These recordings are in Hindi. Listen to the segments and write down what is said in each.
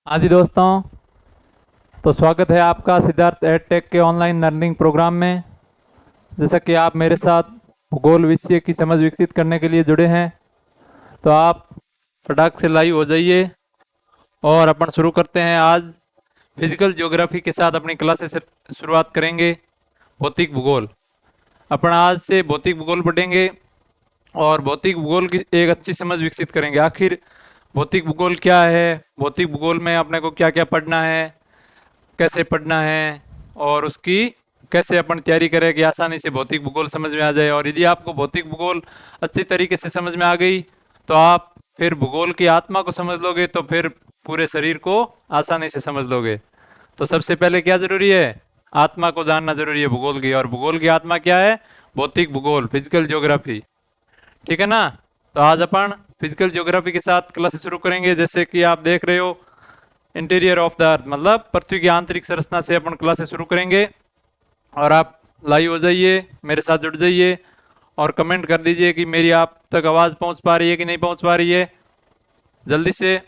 हाँ जी दोस्तों। तो स्वागत है आपका सिद्धार्थ एडटेक के ऑनलाइन लर्निंग प्रोग्राम में। जैसा कि आप मेरे साथ भूगोल विषय की समझ विकसित करने के लिए जुड़े हैं, तो आप फटाक से लाइव हो जाइए और अपन शुरू करते हैं। आज फिजिकल ज्योग्राफी के साथ अपनी क्लासेस शुरुआत करेंगे। भौतिक भूगोल, अपन आज से भौतिक भूगोल पढ़ेंगे और भौतिक भूगोल की एक अच्छी समझ विकसित करेंगे। आखिर भौतिक भूगोल क्या है, भौतिक भूगोल में अपने को क्या क्या पढ़ना है, कैसे पढ़ना है और उसकी कैसे अपन तैयारी करें कि आसानी से भौतिक भूगोल समझ में आ जाए। और यदि आपको भौतिक भूगोल अच्छी तरीके से समझ में आ गई तो आप फिर भूगोल की आत्मा को समझ लोगे, तो फिर पूरे शरीर को आसानी से समझ लोगे। तो सबसे पहले क्या जरूरी है? आत्मा को जानना जरूरी है भूगोल की। और भूगोल की आत्मा क्या है? भौतिक भूगोल, फिजिकल ज्योग्राफी। ठीक है ना? तो आज अपन फिजिकल ज्योग्राफी के साथ क्लासेस शुरू करेंगे। जैसे कि आप देख रहे हो, इंटीरियर ऑफ द अर्थ मतलब पृथ्वी की आंतरिक संरचना से अपन क्लासेस शुरू करेंगे। और आप लाइव हो जाइए, मेरे साथ जुड़ जाइए और कमेंट कर दीजिए कि मेरी आप तक आवाज़ पहुंच पा रही है कि नहीं पहुंच पा रही है। जल्दी से,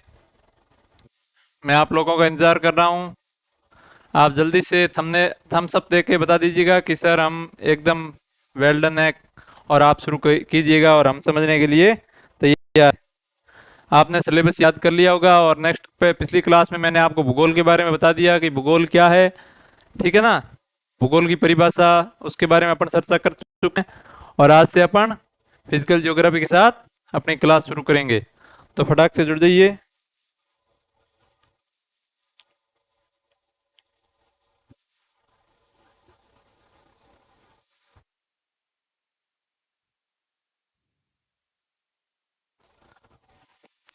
मैं आप लोगों का इंतज़ार कर रहा हूं। आप जल्दी से थम्स अप दे के बता दीजिएगा कि सर हम एकदम वेल डन है, और आप शुरू कीजिएगा और हम समझने के लिए तैयार। आपने सिलेबस याद कर लिया होगा और नेक्स्ट पे पिछली क्लास में मैंने आपको भूगोल के बारे में बता दिया कि भूगोल क्या है। ठीक है ना? भूगोल की परिभाषा, उसके बारे में अपन चर्चा कर चुके हैं। और आज से अपन फिजिकल ज्योग्राफी के साथ अपनी क्लास शुरू करेंगे। तो फटाक से जुड़ जाइए।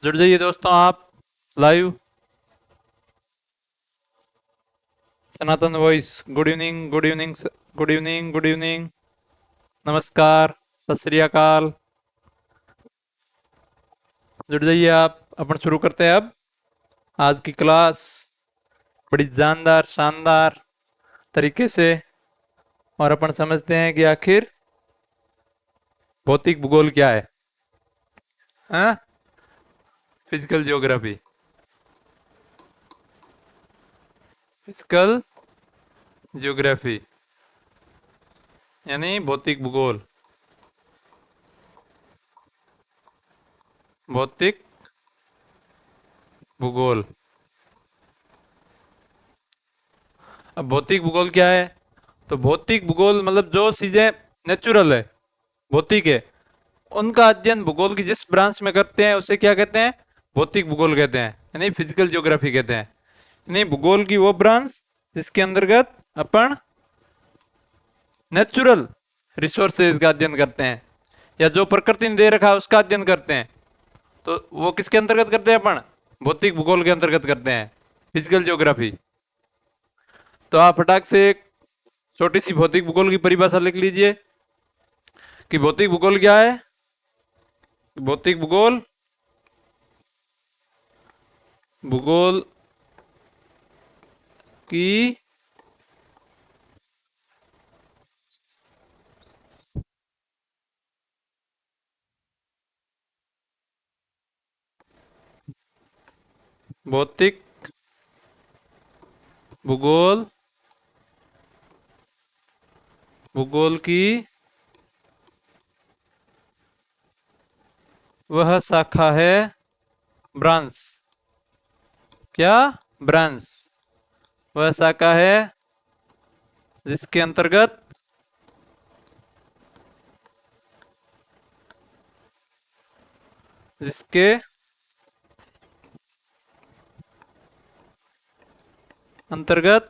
जुड़ जाइए दोस्तों आप लाइव। Sanatan voice, good evening, good evening, good evening, good evening, नमस्कार, सत श्री अकाल। जुड़ जाइए आप, अपन शुरू करते हैं अब आज की क्लास बड़ी जानदार शानदार तरीके से। और अपन समझते हैं कि आखिर भौतिक भूगोल क्या है। हाँ, फिजिकल ज्योग्राफी, फिजिकल ज्योग्राफी यानी भौतिक भूगोल। भौतिक भूगोल। अब भौतिक भूगोल क्या है? तो भौतिक भूगोल मतलब जो चीजें नेचुरल है, भौतिक है, उनका अध्ययन भूगोल की जिस ब्रांच में करते हैं उसे क्या कहते हैं? भौतिक भूगोल कहते हैं, यानी फिजिकल ज्योग्राफी कहते हैं। यानी भूगोल की वो ब्रांच जिसके अंतर्गत अपन नेचुरल रिसोर्सेज का अध्ययन करते हैं, या जो प्रकृति ने दे रखा है उसका अध्ययन करते हैं। तो वो किसके अंतर्गत करते हैं अपन? भौतिक भूगोल के अंतर्गत करते हैं, फिजिकल ज्योग्राफी। तो आप फटाक से एक छोटी सी भौतिक भूगोल की परिभाषा लिख लीजिए कि भौतिक भूगोल क्या है। भौतिक भूगोल, भूगोल की भौतिक भूगोल, भूगोल की वह शाखा है, ब्रांच। क्या? ब्रांच, वह शाखा है जिसके अंतर्गत जिसके अंतर्गत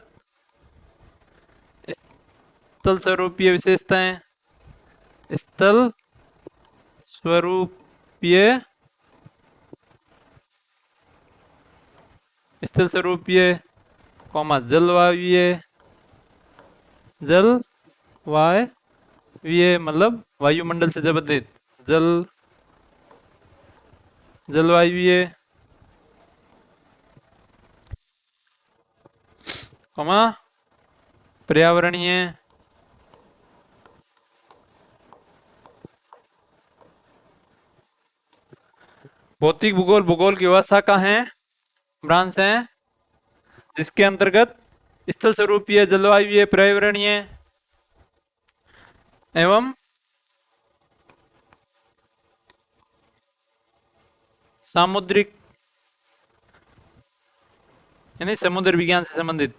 स्थल स्वरूपीय विशेषताएं, स्थल स्वरूपीय, स्थल स्वरूपीय, कौमा जलवायुय, जलवायुय मतलब वायुमंडल से संबंधित, जलवायुय, कौमा पर्यावरणीय। भौतिक भूगोल, भूगोल की वह शाखा है, ब्रांच है जिसके अंतर्गत स्थल स्वरूपीय, जलवायुवीय, पर्यावरणीय एवं सामुद्रिक यानी समुद्र विज्ञान से संबंधित,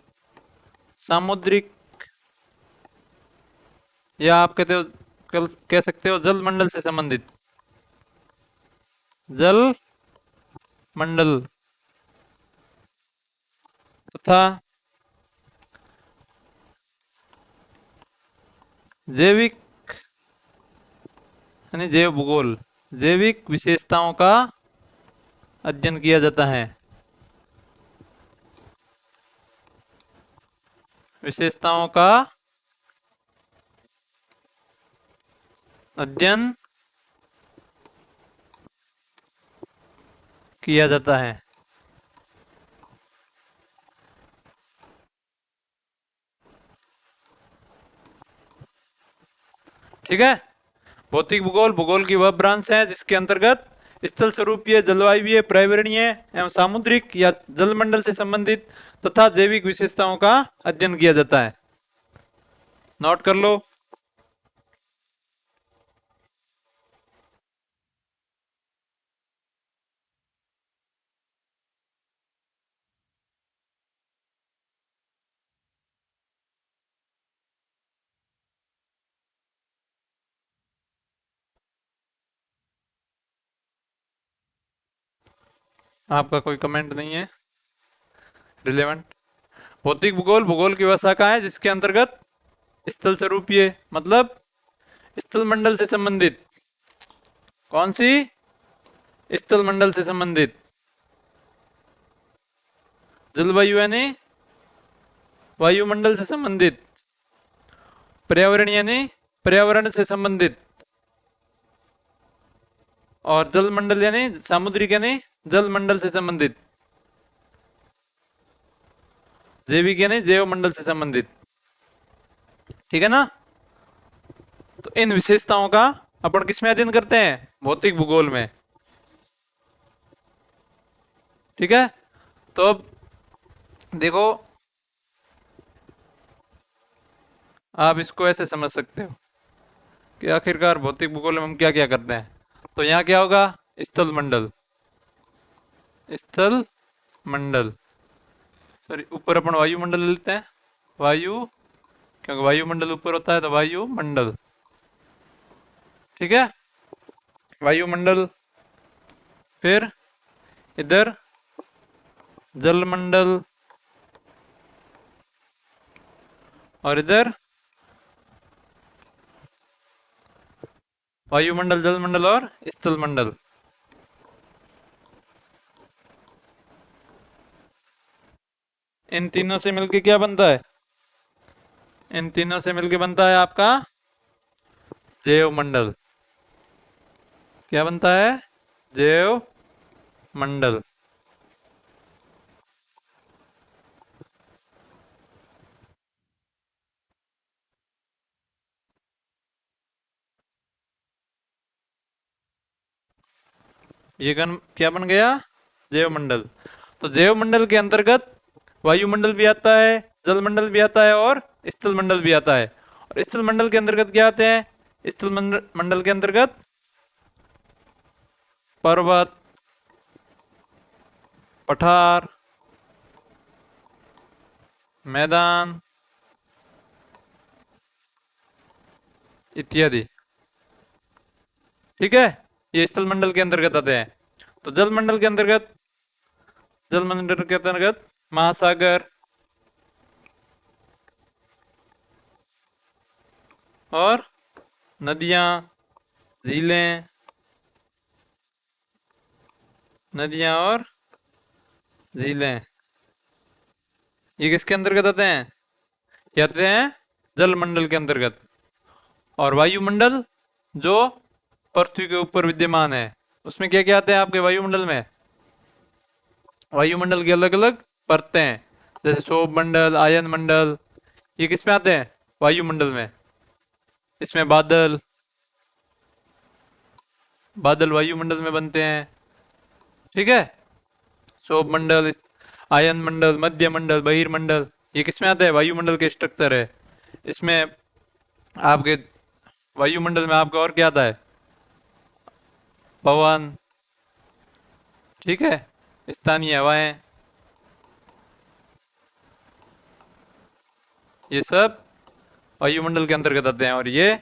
सामुद्रिक, या आप कहते हो, कह सकते हो जल मंडल से संबंधित, जल मंडल तथा जैविक यानी जैव भूगोल, जैविक विशेषताओं का अध्ययन किया जाता है, विशेषताओं का अध्ययन किया जाता है। ठीक है। भौतिक भूगोल भूगोल की वह ब्रांच है जिसके अंतर्गत स्थल स्वरूपीय, जलवायुवीय, पर्यावरणीय एवं सामुद्रिक या जलमंडल से संबंधित तथा जैविक विशेषताओं का अध्ययन किया जाता है। नोट कर लो। आपका कोई कमेंट नहीं है रिलेवेंट। भौतिक भूगोल भूगोल की वह शाखा है जिसके अंतर्गत स्थल स्वरूपीय मतलब स्थल मंडल से संबंधित, कौन सी, स्थल मंडल से संबंधित, जलवायु यानी वायुमंडल से संबंधित, पर्यावरण यानी पर्यावरण से संबंधित, और जलमंडल यानी सामुद्रिक यानी जलमंडल से संबंधित, जैविक यानी जैव मंडल से संबंधित। ठीक है ना। तो इन विशेषताओं का अपन किस में अध्ययन करते हैं, भौतिक भूगोल में। ठीक है। तो अब देखो, आप इसको ऐसे समझ सकते हो कि आखिरकार भौतिक भूगोल में हम क्या क्या करते हैं। तो यहाँ क्या होगा, स्थल मंडल, स्थल मंडल, सॉरी ऊपर अपन वायुमंडल लेते हैं, वायु, क्योंकि वायुमंडल ऊपर होता है तो वायुमंडल। ठीक है, वायुमंडल, फिर इधर जलमंडल, और इधर वायुमंडल, जलमंडल और स्थल मंडल। इन तीनों से मिलके क्या बनता है, इन तीनों से मिलके बनता है आपका जैव मंडल। क्या बनता है, जैव मंडल। ये क्या बन गया, जैव मंडल। तो जैव मंडल के अंतर्गत वायुमंडल भी आता है, जलमंडल भी आता है और स्थल मंडल भी आता है। और स्थल मंडल के अंतर्गत क्या आते हैं, स्थल मंडल के अंतर्गत पर्वत, पठार, मैदान इत्यादि। ठीक है, ये स्थल मंडल के अंतर्गत आते हैं। तो जल मंडल के अंतर्गत, जल मंडल के अंतर्गत महासागर और नदियां, झीलें, नदियां और झीलें, ये किसके अंतर्गत आते हैं, ये आते हैं जल मंडल के अंतर्गत। और वायुमंडल जो पृथ्वी के ऊपर विद्यमान है, उसमें क्या क्या आते हैं आपके वायुमंडल में, वायुमंडल की अलग अलग परतें हैं, जैसे शोभ मंडल, आयन मंडल, ये किस में आते हैं, वायुमंडल में। इसमें बादल, बादल वायुमंडल में बनते हैं। ठीक है, शोभ मंडल, आयन मंडल, मध्य मंडल, बहिर्मंडल, ये किसमें आता है? वायुमंडल के स्ट्रक्चर है। इसमें आपके वायुमंडल में आपका और क्या आता है? पवन, ठीक है, स्थानीय हवाएं, ये सब वायुमंडल के अंतर्गत आते हैं। और ये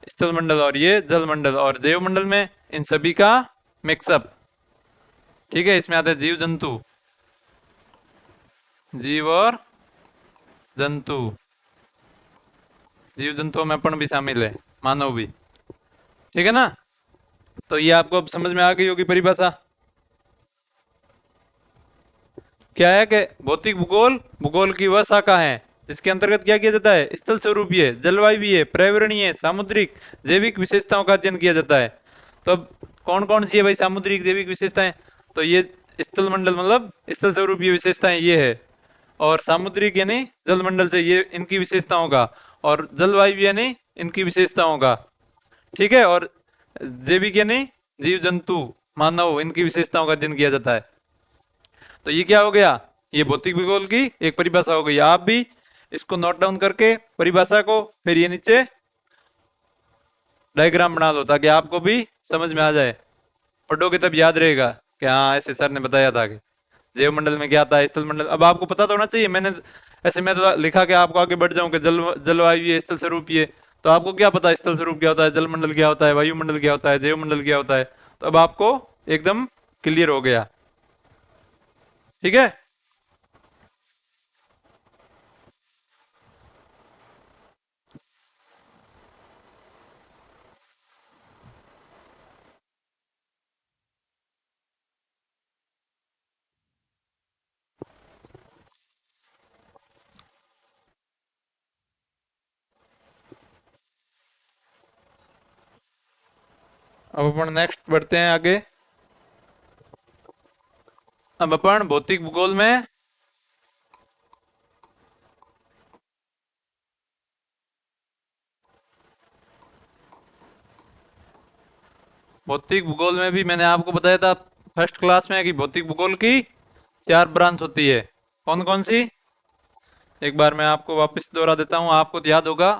स्थल मंडल और ये जल मंडल और जैव मंडल में इन सभी का मिक्सअप, ठीक है। इसमें आते हैं जीव जंतु, जीव और जंतु, जीव जंतुओं में अपन भी शामिल है, मानव भी, ठीक है ना। तो ये आपको अब समझ में आ गई होगी परिभाषा। क्या है कि भौतिक भूगोल भूगोल की वह शाखा है जिसके अंतर्गत क्या किया जाता है? स्थल स्वरूपीय, जलवायुवीय, पर्यावरणीय, सामुद्रिक, जैविक विशेषताओं का अध्ययन किया जाता है। तो अब कौन कौन सी है भाई सामुद्रिक जैविक विशेषताएं? तो ये स्थल मंडल मतलब स्थल स्वरूपीय विशेषताएं ये है, और सामुद्रिक यानी जल मंडल से ये इनकी विशेषताओं का, और जलवायु यानी इनकी विशेषताओं का, ठीक है। और जैविक यानी जीव जंतु, मानव, इनकी विशेषताओं का अध्ययन किया जाता है। तो ये क्या हो गया? ये भौतिक भूगोल की एक परिभाषा हो गई। आप भी इसको नोट डाउन करके परिभाषा को फिर ये नीचे डायग्राम बना लो ताकि आपको भी समझ में आ जाए। पढ़ोगे तब याद रहेगा कि हाँ ऐसे सर ने बताया था कि जैव मंडल में क्या आता है, स्थल मंडल अब आपको पता तो होना चाहिए। मैंने ऐसे मैं तो लिखा के आपको आगे बढ़ जाऊं कि जलवायु ये स्थल स्वरूप ये, तो आपको क्या पता है स्थल स्वरूप क्या होता है, जल मंडल क्या होता है, वायुमंडल क्या होता है, जैव मंडल क्या होता है। तो अब आपको एकदम क्लियर हो गया, ठीक है। अब अपन नेक्स्ट बढ़ते हैं आगे। अब अपन भौतिक भूगोल में भौतिक भूगोल में भी मैंने आपको बताया था फर्स्ट क्लास में कि भौतिक भूगोल की चार ब्रांच होती है। कौन कौन सी? एक बार मैं आपको वापस दोहरा देता हूँ, आपको तो याद होगा।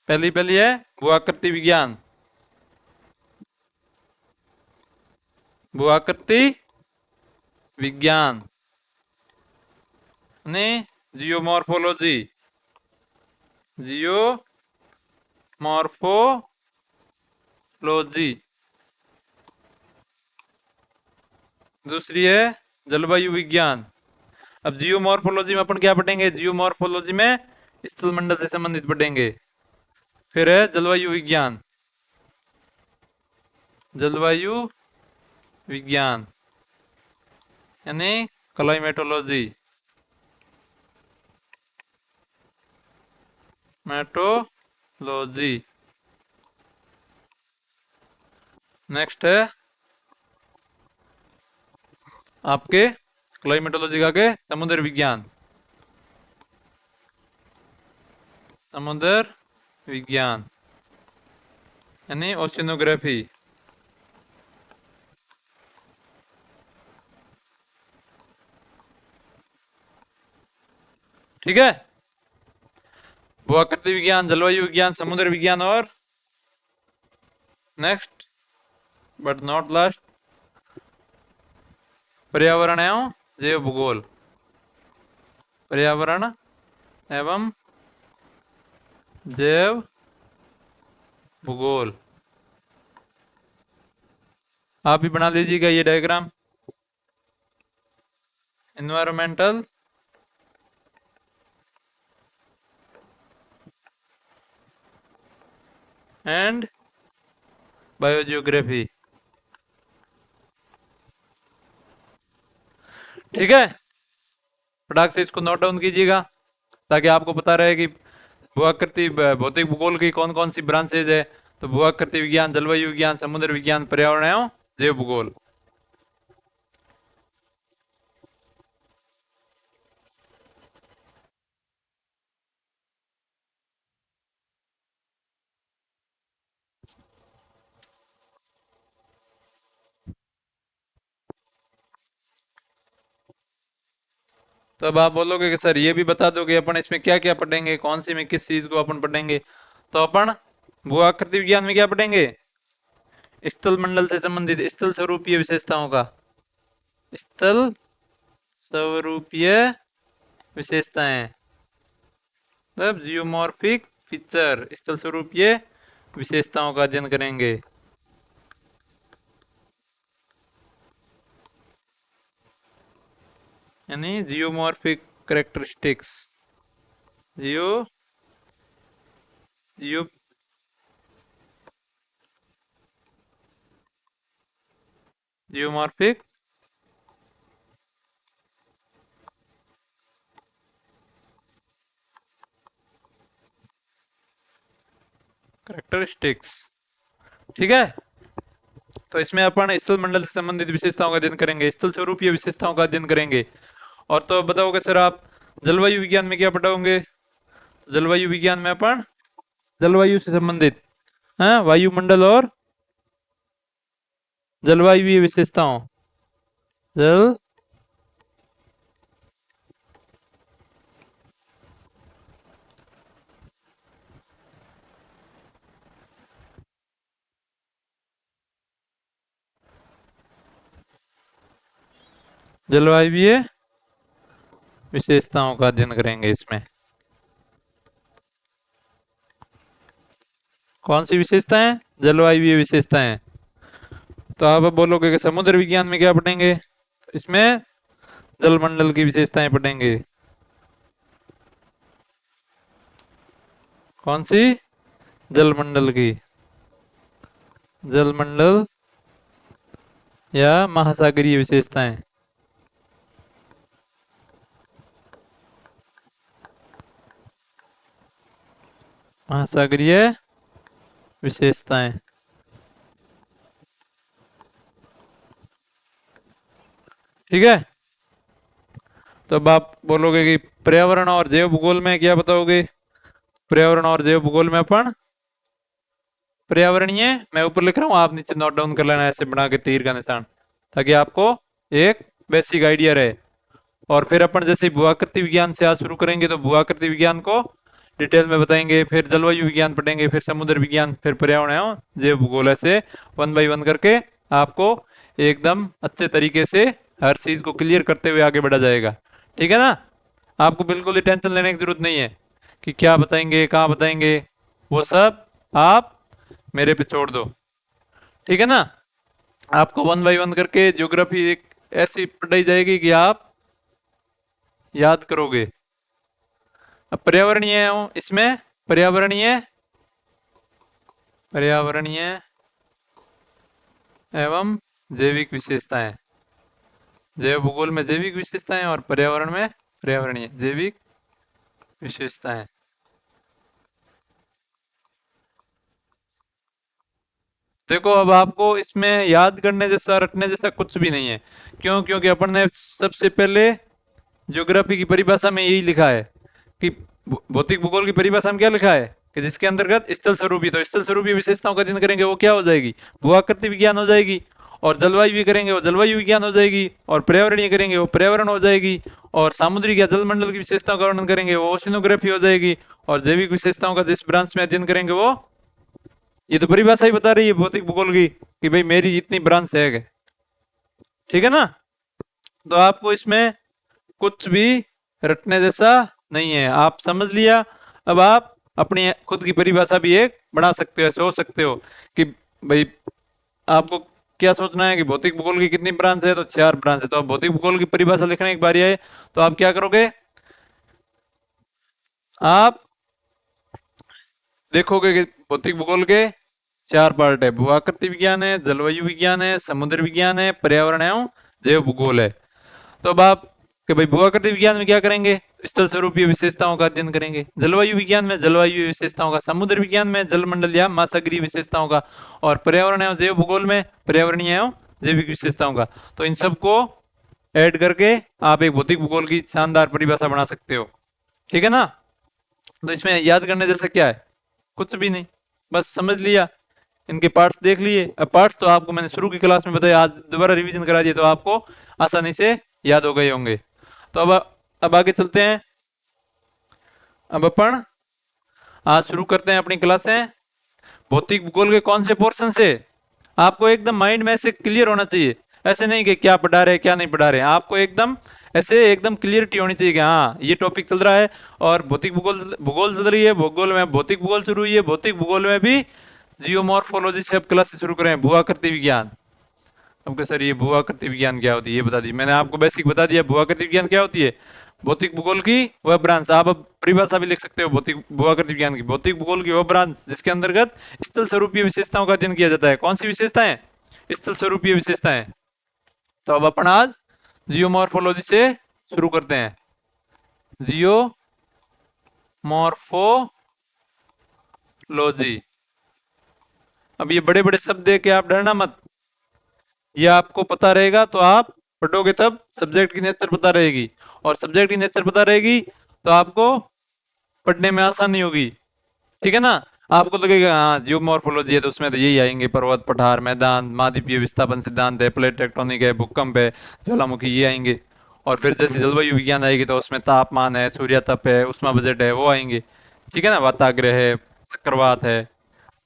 पहली पहली है भूआकृति विज्ञान, भूआकृति विज्ञान ने जियोमॉर्फोलॉजी, जियोमॉर्फोलॉजी। दूसरी है जलवायु विज्ञान। अब जियोमॉर्फोलॉजी में अपन क्या पढ़ेंगे? जियोमॉर्फोलॉजी में स्थल मंडल से संबंधित पढ़ेंगे। फिर है जलवायु विज्ञान, जलवायु विज्ञान यानी क्लाइमेटोलॉजी, मेटोलॉजी। नेक्स्ट है आपके क्लाइमेटोलॉजी का के समुद्र विज्ञान, समुद्र विज्ञान यानी ओशिनोग्राफी। ठीक है, भूआकृति विज्ञान, जलवायु विज्ञान, समुद्र विज्ञान और नेक्स्ट बट नॉट लास्ट पर्यावरण एवं जैव भूगोल, पर्यावरण एवं जैव भूगोल। आप भी बना लीजिएगा ये डायग्राम। एनवायरमेंटल एंड बायोजियोग्राफी, ठीक है। फटाक से इसको नोट डाउन कीजिएगा ताकि आपको पता रहे कि भूआकृति भौतिक भूगोल की कौन कौन सी ब्रांचेज है। तो भूआकृति विज्ञान, जलवायु विज्ञान, समुद्र विज्ञान, पर्यावरण एवं जैव भूगोल। तो अब आप बोलोगे कि सर ये भी बता दो कि अपन इसमें क्या क्या पढ़ेंगे, कौन सी में किस चीज को अपन पढ़ेंगे। तो अपन भूआकृति विज्ञान में क्या पढ़ेंगे, स्थल मंडल से संबंधित स्थल स्वरूपीय विशेषताओं का, स्थल स्वरूपीय विशेषताएं, मतलब जियोमॉर्फिक फीचर, स्थल स्वरूपीय विशेषताओं का अध्ययन करेंगे। यानी geomorphic characteristics, Jio Jio geomorphic characteristics, ठीक है। तो इसमें अपन स्थल मंडल से संबंधित विशेषताओं का अध्ययन करेंगे, स्थल स्वरूपीय विशेषताओं का अध्ययन करेंगे। और तो बताओगे सर आप जलवायु विज्ञान में क्या पढ़ोगे, जलवायु विज्ञान में अपन जलवायु से संबंधित, हाँ, वायुमंडल और जलवायु विशेषताओं, जल जलवायु विशेषताओं का अध्ययन करेंगे। इसमें कौन सी विशेषताएं, जलवायु विशेषताएं। तो आप अब बोलोगे कि समुद्र विज्ञान में क्या पढ़ेंगे, इसमें जलमंडल की विशेषताएं पढ़ेंगे। कौन सी, जलमंडल की, जलमंडल या महासागरीय विशेषताएं, महासागरीय विशेषताएं, ठीक है। तो अब आप बोलोगे कि पर्यावरण और जैव भूगोल में क्या बताओगे, पर्यावरण और जैव भूगोल में अपन पर्यावरणीय, मैं ऊपर लिख रहा हूँ, आप नीचे नोट डाउन कर लेना ऐसे बना के तीर का निशान, ताकि आपको एक बेसिक आइडिया रहे। और फिर अपन जैसे ही भूआकृति विज्ञान से आज शुरू करेंगे तो भूआकृति विज्ञान को डिटेल में बताएंगे, फिर जलवायु विज्ञान पढ़ेंगे, फिर समुद्र विज्ञान, फिर पर्यावरण एवं जैव भूगोल, ऐसे 1 बाय 1 करके आपको एकदम अच्छे तरीके से हर चीज को क्लियर करते हुए आगे बढ़ा जाएगा, ठीक है ना। आपको बिल्कुल ही टेंशन लेने की जरूरत नहीं है कि क्या बताएंगे कहाँ बताएंगे, वो सब आप मेरे पे छोड़ दो, ठीक है ना। आपको 1 बाय 1 करके ज्योग्राफी एक ऐसी पढ़ाई जाएगी कि आप याद करोगे। अब पर्यावरणीय हूं, इसमें पर्यावरणीय पर्यावरणीय एवं जैविक विशेषताएं, जैव भूगोल में जैविक विशेषताएं और पर्यावरण में पर्यावरणीय जैविक विशेषताएं। देखो अब आपको इसमें याद करने जैसा रटने जैसा कुछ भी नहीं है। क्यों, क्योंकि अपन ने सबसे पहले ज्योग्राफी की परिभाषा में यही लिखा है कि भौतिक भूगोल की परिभाषा में क्या लिखा है कि जिसके अंतर्गत स्थल स्वरूपी, तो स्थल स्वरूपी विशेषताओं का अध्ययन करेंगे वो क्या हो जाएगी, भूआकृति विज्ञान हो जाएगी। और जलवायु भी करेंगे वो जलवायु विज्ञान हो जाएगी। और पर्यावरणीय करेंगे वो पर्यावरण हो जाएगी। और सामुद्रिक या जलमंडल की विशेषताओं का वर्णन करेंगे वो ओशिनोग्राफी हो जाएगी। और जैविक विशेषताओं का जिस ब्रांच में अध्ययन करेंगे वो, ये तो परिभाषा ही बता रही है भौतिक भूगोल की कि भाई मेरी इतनी ब्रांच है, ठीक है ना। तो आपको इसमें कुछ भी रटने जैसा नहीं है, आप समझ लिया। अब आप अपनी खुद की परिभाषा भी एक बना सकते हो, सोच सकते हो कि भाई आपको क्या सोचना है कि भौतिक भूगोल की कितनी ब्रांच है, तो 4 ब्रांच है। तो आप भौतिक भूगोल की परिभाषा लिखने की बारी आए तो आप क्या करोगे, आप देखोगे कि भौतिक भूगोल के 4 पार्ट है, भूआकृति विज्ञान है, जलवायु विज्ञान है, समुद्र विज्ञान है, पर्यावरण एवं जैव भूगोल है। तो अब आप कि भाई भूआकृति विज्ञान में क्या करेंगे, स्थल स्वरूपीय विशेषताओं का अध्ययन करेंगे। जलवायु विज्ञान में जलवायु विशेषताओं का, समुद्र विज्ञान में जलमंडल या महासागरीय विशेषताओं का, और पर्यावरण एवं जैव भूगोल में पर्यावरणीय एवं जैविक विशेषताओं का। तो इन सबको ऐड करके आप एक भौतिक भूगोल की शानदार परिभाषा बना सकते हो, ठीक है ना। तो इसमें याद करने जैसा क्या है, कुछ भी नहीं, बस समझ लिया, इनके पार्ट्स देख लिए। अब पार्ट्स तो आपको मैंने शुरू की क्लास में बताया, आज दोबारा रिवीजन करा दिया तो आपको आसानी से याद हो गए होंगे। तो अब अब आगे चलते हैं। अब अपन आज शुरू करते हैं अपनी क्लासें। भौतिक भूगोल के कौन से पोर्शन से? आपको एकदम माइंड में ऐसे क्लियर होना चाहिए। ऐसे नहीं कि क्या पढ़ा रहे क्या नहीं पढ़ा रहे, आपको एकदम ऐसे एकदम क्लियरिटी होनी चाहिए कि हाँ ये टॉपिक चल रहा है और भौतिक भूगोल भूगोल चल रही है, भूगोल में भौतिक भूगोल शुरू हुई है, भौतिक भूगोल में भी जियोमॉर्फोलॉजी से अब क्लासेस शुरू करें, भूआकृति विज्ञान। हमको सर ये भूआकृति विज्ञान क्या होती है ये बता दी, मैंने आपको बेसिक बता दिया भूआकृति विज्ञान क्या होती है। भौतिक भूगोल की वह ब्रांच, आप अब परिभाषा भी लिख सकते हो भौतिक भूआकृति विज्ञान की, भौतिक भूगोल की वह ब्रांच जिसके अंतर्गत स्थल स्वरूपीय विशेषताओं का अध्ययन किया जाता है। कौन सी विशेषताएं? स्थल स्वरूपीय विशेषताएं। तो अब अपन आज जियोमॉर्फोलॉजी से शुरू करते हैं। जियोमॉर्फोलॉजी। अब ये बड़े बड़े शब्द है कि आप डरना मत, ये आपको पता रहेगा तो आप पढ़ोगे तब सब्जेक्ट की नेचर पता रहेगी, और सब्जेक्ट की नेचर पता रहेगी तो आपको पढ़ने में आसानी होगी। ठीक है ना? आपको लगेगा हाँ जियोमॉर्फोलॉजी है तो उसमें तो यही आएंगे, पर्वत पठार मैदान महाद्वीपीय विस्थापन सिद्धांत है, प्लेट टेक्टोनिक है, भूकंप है, ज्वालामुखी, ये आएंगे। और फिर जैसे जलवायु विज्ञान आएगी तो उसमें तापमान है, सूर्य तप है, उष्मा बजट है, वो आएंगे। ठीक है ना? वाताग्रह है, चक्रवात है,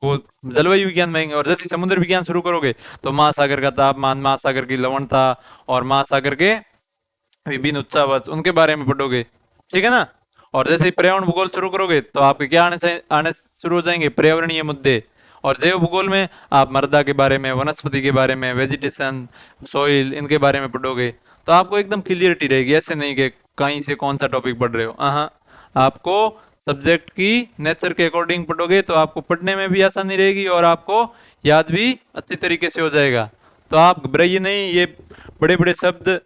वो जलवायु विज्ञान में आएंगे। और जैसे समुद्र विज्ञान शुरू करोगे तो महासागर का तापमान, महासागर की लवणता और महासागर के विभिन्न उच्चावच उनके बारे में पढ़ोगे। ठीक है ना? और जैसे ही पर्यावरण भूगोल शुरू करोगे तो आपके क्या आने शुरू हो जाएंगे? पर्यावरणीय मुद्दे। और जैव भूगोल में आप मृदा के बारे में, वनस्पति के बारे में, वेजिटेशन, सॉइल, इनके बारे में पढ़ोगे तो आपको एकदम क्लियरिटी रहेगी। ऐसे नहीं कि कहीं से कौन सा टॉपिक पढ़ रहे हो, हाँ आपको सब्जेक्ट की नेचर के अकॉर्डिंग पढ़ोगे तो आपको पढ़ने में भी आसानी रहेगी और आपको याद भी अच्छी तरीके से हो जाएगा। तो आप घबराइए नहीं, ये बड़े बड़े शब्द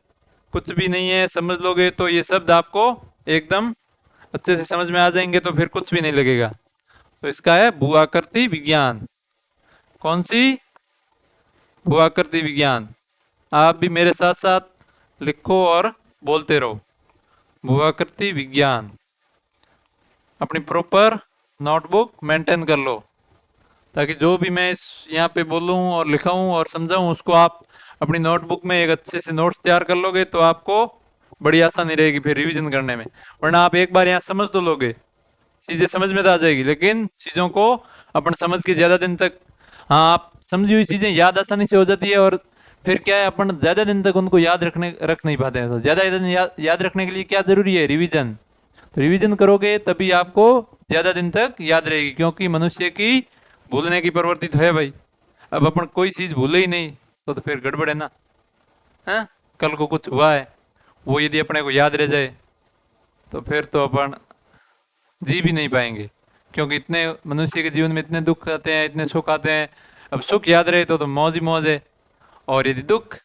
कुछ भी नहीं है, समझ लोगे तो ये शब्द आपको एकदम अच्छे से समझ में आ जाएंगे तो फिर कुछ भी नहीं लगेगा। तो इसका है भूआकृति विज्ञान। कौन सी? भूआकृति विज्ञान। आप भी मेरे साथ साथ लिखो और बोलते रहो, भूआकृति विज्ञान। अपनी प्रॉपर नोटबुक मेंटेन कर लो ताकि जो भी मैं इस यहाँ पे बोलूँ और लिखाऊं और समझाऊं उसको आप अपनी नोटबुक में एक अच्छे से नोट्स तैयार कर लोगे तो आपको बड़ी आसानी रहेगी फिर रिवीजन करने में। वरना आप एक बार यहाँ समझ तो लोगे, चीजें समझ में तो आ जाएगी, लेकिन चीजों को अपन समझ के ज्यादा दिन तक, हाँ आप समझी हुई चीजें याद आसानी से हो जाती है और फिर क्या है अपन ज्यादा दिन तक उनको रख नहीं पाते हैं। तो ज्यादा दिन याद रखने के लिए क्या जरूरी है? रिवीजन। तो रिवीजन करोगे तभी आपको ज्यादा दिन तक याद रहेगी, क्योंकि मनुष्य की भूलने की प्रवृत्ति तो है भाई। अब अपन कोई चीज भूले ही नहीं तो फिर गड़बड़ है ना। हाँ, कल को कुछ हुआ है वो यदि अपने को याद रह जाए तो फिर तो अपन जी भी नहीं पाएंगे, क्योंकि इतने मनुष्य के जीवन में इतने दुख आते हैं, इतने सुख आते हैं। अब सुख याद रहे तो मौज ही मौज है, और यदि दुख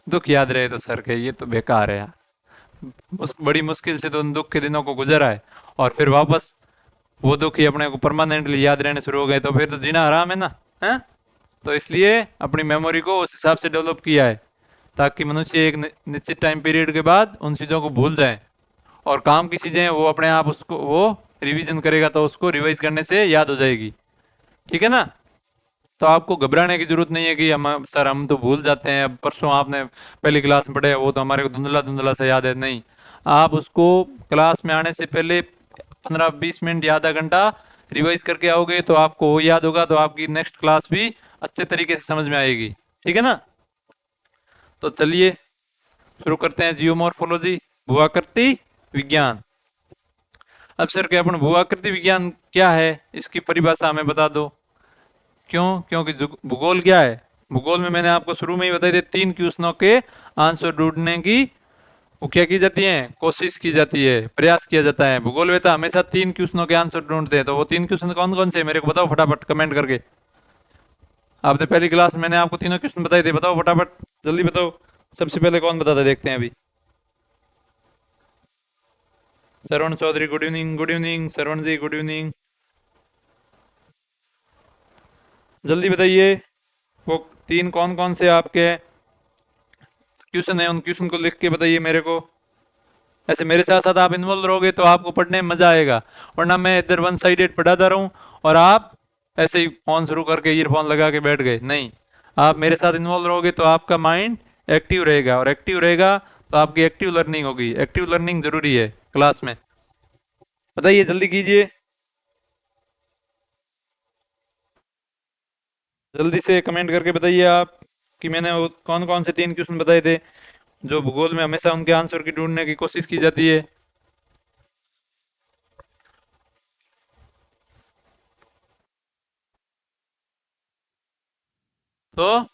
दुख याद रहे तो सर के ये तो बेकार है यार। बड़ी मुश्किल से तो उन दुख के दिनों को गुजरा है और फिर वापस वो दुख ही अपने को परमानेंटली याद रहने शुरू हो गए तो फिर तो जीना आराम है ना। है? तो इसलिए अपनी मेमोरी को उस हिसाब से डेवलप किया है ताकि मनुष्य एक निश्चित टाइम पीरियड के बाद उन चीज़ों को भूल जाए, और काम की चीज़ें वो अपने आप उसको वो रिवीजन करेगा तो उसको रिवाइज करने से याद हो जाएगी। ठीक है ना? तो आपको घबराने की जरूरत नहीं है कि हम सर हम तो भूल जाते हैं, अब परसों आपने पहली क्लास में पढ़े वो तो हमारे को धुंधला धुंधला सा याद है। नहीं, आप उसको क्लास में आने से पहले 15-20 मिनट या आधा घंटा रिवाइज करके आओगे तो आपको वो याद होगा, तो आपकी नेक्स्ट क्लास भी अच्छे तरीके से समझ में आएगी। ठीक है ना? तो चलिए शुरू करते हैं जियोमॉर्फोलॉजी, भूआकृति विज्ञान। अब सर क्या अपन भूआकृति विज्ञान क्या है इसकी परिभाषा हमें बता दो। क्यों? क्योंकि भूगोल क्या है? भूगोल में मैंने आपको शुरू में ही बताई थी 3 क्वेश्चनों के आंसर ढूंढने की वो क्या की जाती है? कोशिश की जाती है, प्रयास किया जाता है। भूगोल वेता हमेशा 3 क्वेश्चनों के आंसर ढूंढते हैं। तो वो 3 क्वेश्चन कौन कौन से मेरे को बताओ फटाफट कमेंट करके। आपने पहली क्लास में मैंने आपको तीनों क्वेश्चन बताए थे, बताओ फटाफट जल्दी बताओ। सबसे पहले कौन बताता है देखते हैं अभी। Shravan Chaudhary good evening, good evening Shravan ji, good evening. जल्दी बताइए वो 3 कौन कौन से आपके क्वेश्चन है, उन क्वेश्चन को लिख के बताइए मेरे को। ऐसे मेरे साथ साथ आप इन्वॉल्व रहोगे तो आपको पढ़ने में मजा आएगा, वरना मैं इधर वन साइडेड पढ़ाता रहूं और आप ऐसे ही फोन शुरू करके ईयरफोन लगा के बैठ गए। नहीं, आप मेरे साथ इन्वॉल्व रहोगे तो आपका माइंड एक्टिव रहेगा, और एक्टिव रहेगा तो आपकी एक्टिव लर्निंग होगी। एक्टिव लर्निंग जरूरी है क्लास में। बताइए जल्दी कीजिए, जल्दी से कमेंट करके बताइए आप कि मैंने वो कौन कौन से 3 क्वेश्चन बताए थे जो भूगोल में हमेशा उनके आंसर की ढूंढने की कोशिश की जाती है। तो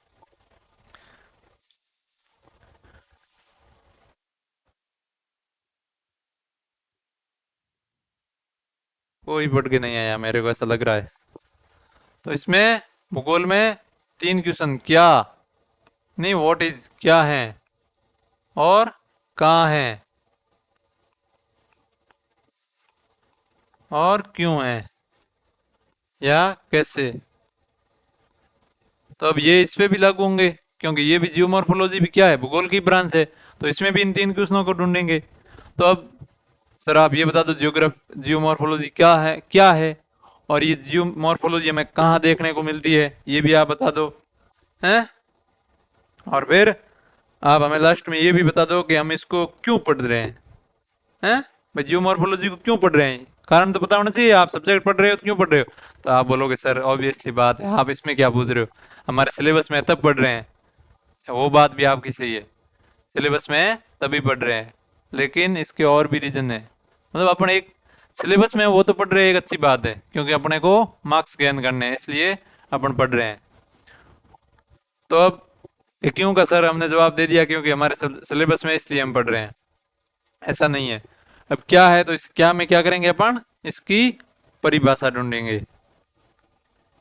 कोई पढ़ के नहीं आया, मेरे को ऐसा लग रहा है। तो इसमें भूगोल में 3 क्वेश्चन, क्या नहीं, व्हाट इज क्या है, और कहाँ है, और क्यों है, या कैसे। तो अब ये इस पे भी लागू होंगे, क्योंकि ये भी जियोमॉर्फोलॉजी भी क्या है, भूगोल की ब्रांच है। तो इसमें भी इन 3 क्वेश्चनों को ढूंढेंगे। तो अब सर आप ये बता दो, जियोमॉर्फोलॉजी क्या है, और ये जियोमॉर्फोलॉजी हमें कहाँ देखने को मिलती है, ये भी आप बता दो, हैं। और फिर आप हमें लास्ट में ये भी बता दो कि हम इसको क्यों पढ़ रहे हैं भाई, जियोमॉर्फोलॉजी को क्यों पढ़ रहे हैं, कारण तो पता होना चाहिए। आप सब्जेक्ट पढ़ रहे हो तो क्यों पढ़ रहे हो। तो आप बोलोगे सर ऑब्वियसली बात है, आप इसमें क्या पूछ रहे हो, हमारे सिलेबस में है, तब पढ़ रहे हैं। वो बात भी आपकी सही है, सिलेबस में है तभी पढ़ रहे हैं, लेकिन इसके और भी रीजन है। मतलब अपन एक सिलेबस में वो तो पढ़ रहे हैं, एक अच्छी बात है, क्योंकि अपने को मार्क्स गेन करने हैं, इसलिए अपन पढ़ रहे हैं। तो अब ये क्यों का सर हमने जवाब दे दिया, क्योंकि हमारे सिलेबस में, इसलिए हम पढ़ रहे हैं, ऐसा नहीं है। अब क्या है, तो इस क्या में क्या करेंगे अपन, इसकी परिभाषा ढूंढेंगे,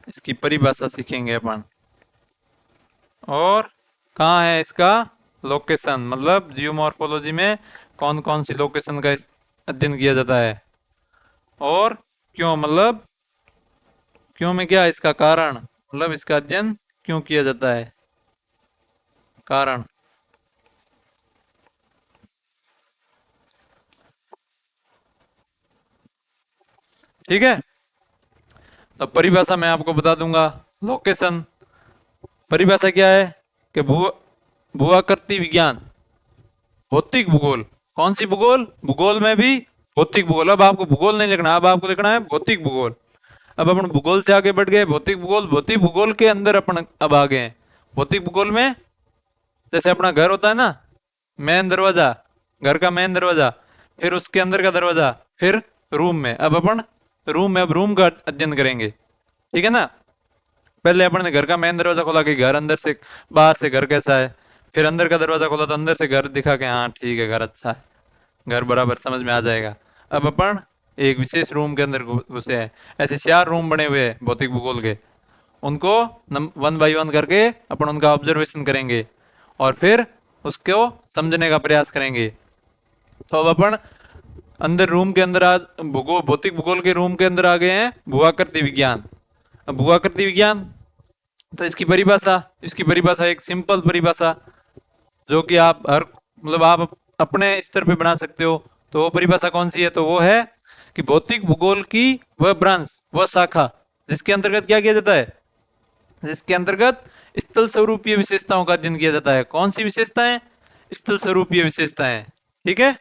इसकी परिभाषा सीखेंगे अपन। और कहाँ है इसका लोकेशन, मतलब जियोमॉर्फोलॉजी में कौन कौन सी लोकेशन का अध्ययन किया जाता है, और क्यों, मतलब क्यों में क्या इसका कारण, मतलब इसका अध्ययन क्यों किया जाता है, कारण। ठीक है। तो परिभाषा मैं आपको बता दूंगा। लोकेशन, परिभाषा क्या है कि भूआकृति विज्ञान, भौतिक भूगोल। कौन सी भूगोल, भूगोल में भी भौतिक भूगोल। अब आपको भूगोल नहीं लिखना, अब आपको लिखना है भौतिक भूगोल। अब अपन भूगोल से आगे बढ़ गए, भौतिक भूगोल। भौतिक भूगोल के अंदर अपन अब आ गए हैं भौतिक भूगोल में। जैसे अपना घर होता है ना, मेन दरवाजा, घर का मेन दरवाजा, फिर उसके अंदर का दरवाजा, फिर रूम में। अब अपन रूम में, अब रूम का अध्ययन करेंगे, ठीक है ना। पहले अपन ने घर का मेन दरवाजा खोला कि घर अंदर से, बाहर से घर कैसा है। फिर अंदर का दरवाजा खोला तो अंदर से घर दिखा के हाँ ठीक है, घर अच्छा है, घर बराबर समझ में आ जाएगा। अब अपन एक विशेष रूम के अंदर घुसे हैं। ऐसे 4 रूम बने हुए हैं भौतिक भूगोल के, उनको 1 बाय 1 करके अपन उनका ऑब्जर्वेशन करेंगे, और फिर उसको समझने का प्रयास करेंगे। तो अब अपन अंदर रूम के अंदर आज भूगोल, भौतिक भूगोल के रूम के अंदर आ गए हैं भूआकृति विज्ञान। अब भूआकृति विज्ञान, तो इसकी परिभाषा एक सिंपल परिभाषा, जो कि आप हर, मतलब आप अपने स्तर पे बना सकते हो। तो वो परिभाषा कौन सी है, तो वो है कि भौतिक भूगोल की वह ब्रांच, वह शाखा, जिसके अंतर्गत क्या किया जाता है, जिसके अंतर्गत स्थल स्वरूपीय विशेषताओं का अध्ययन किया जाता है। कौन सी विशेषताएं, स्थल स्वरूपीय विशेषताएं। ठीक है।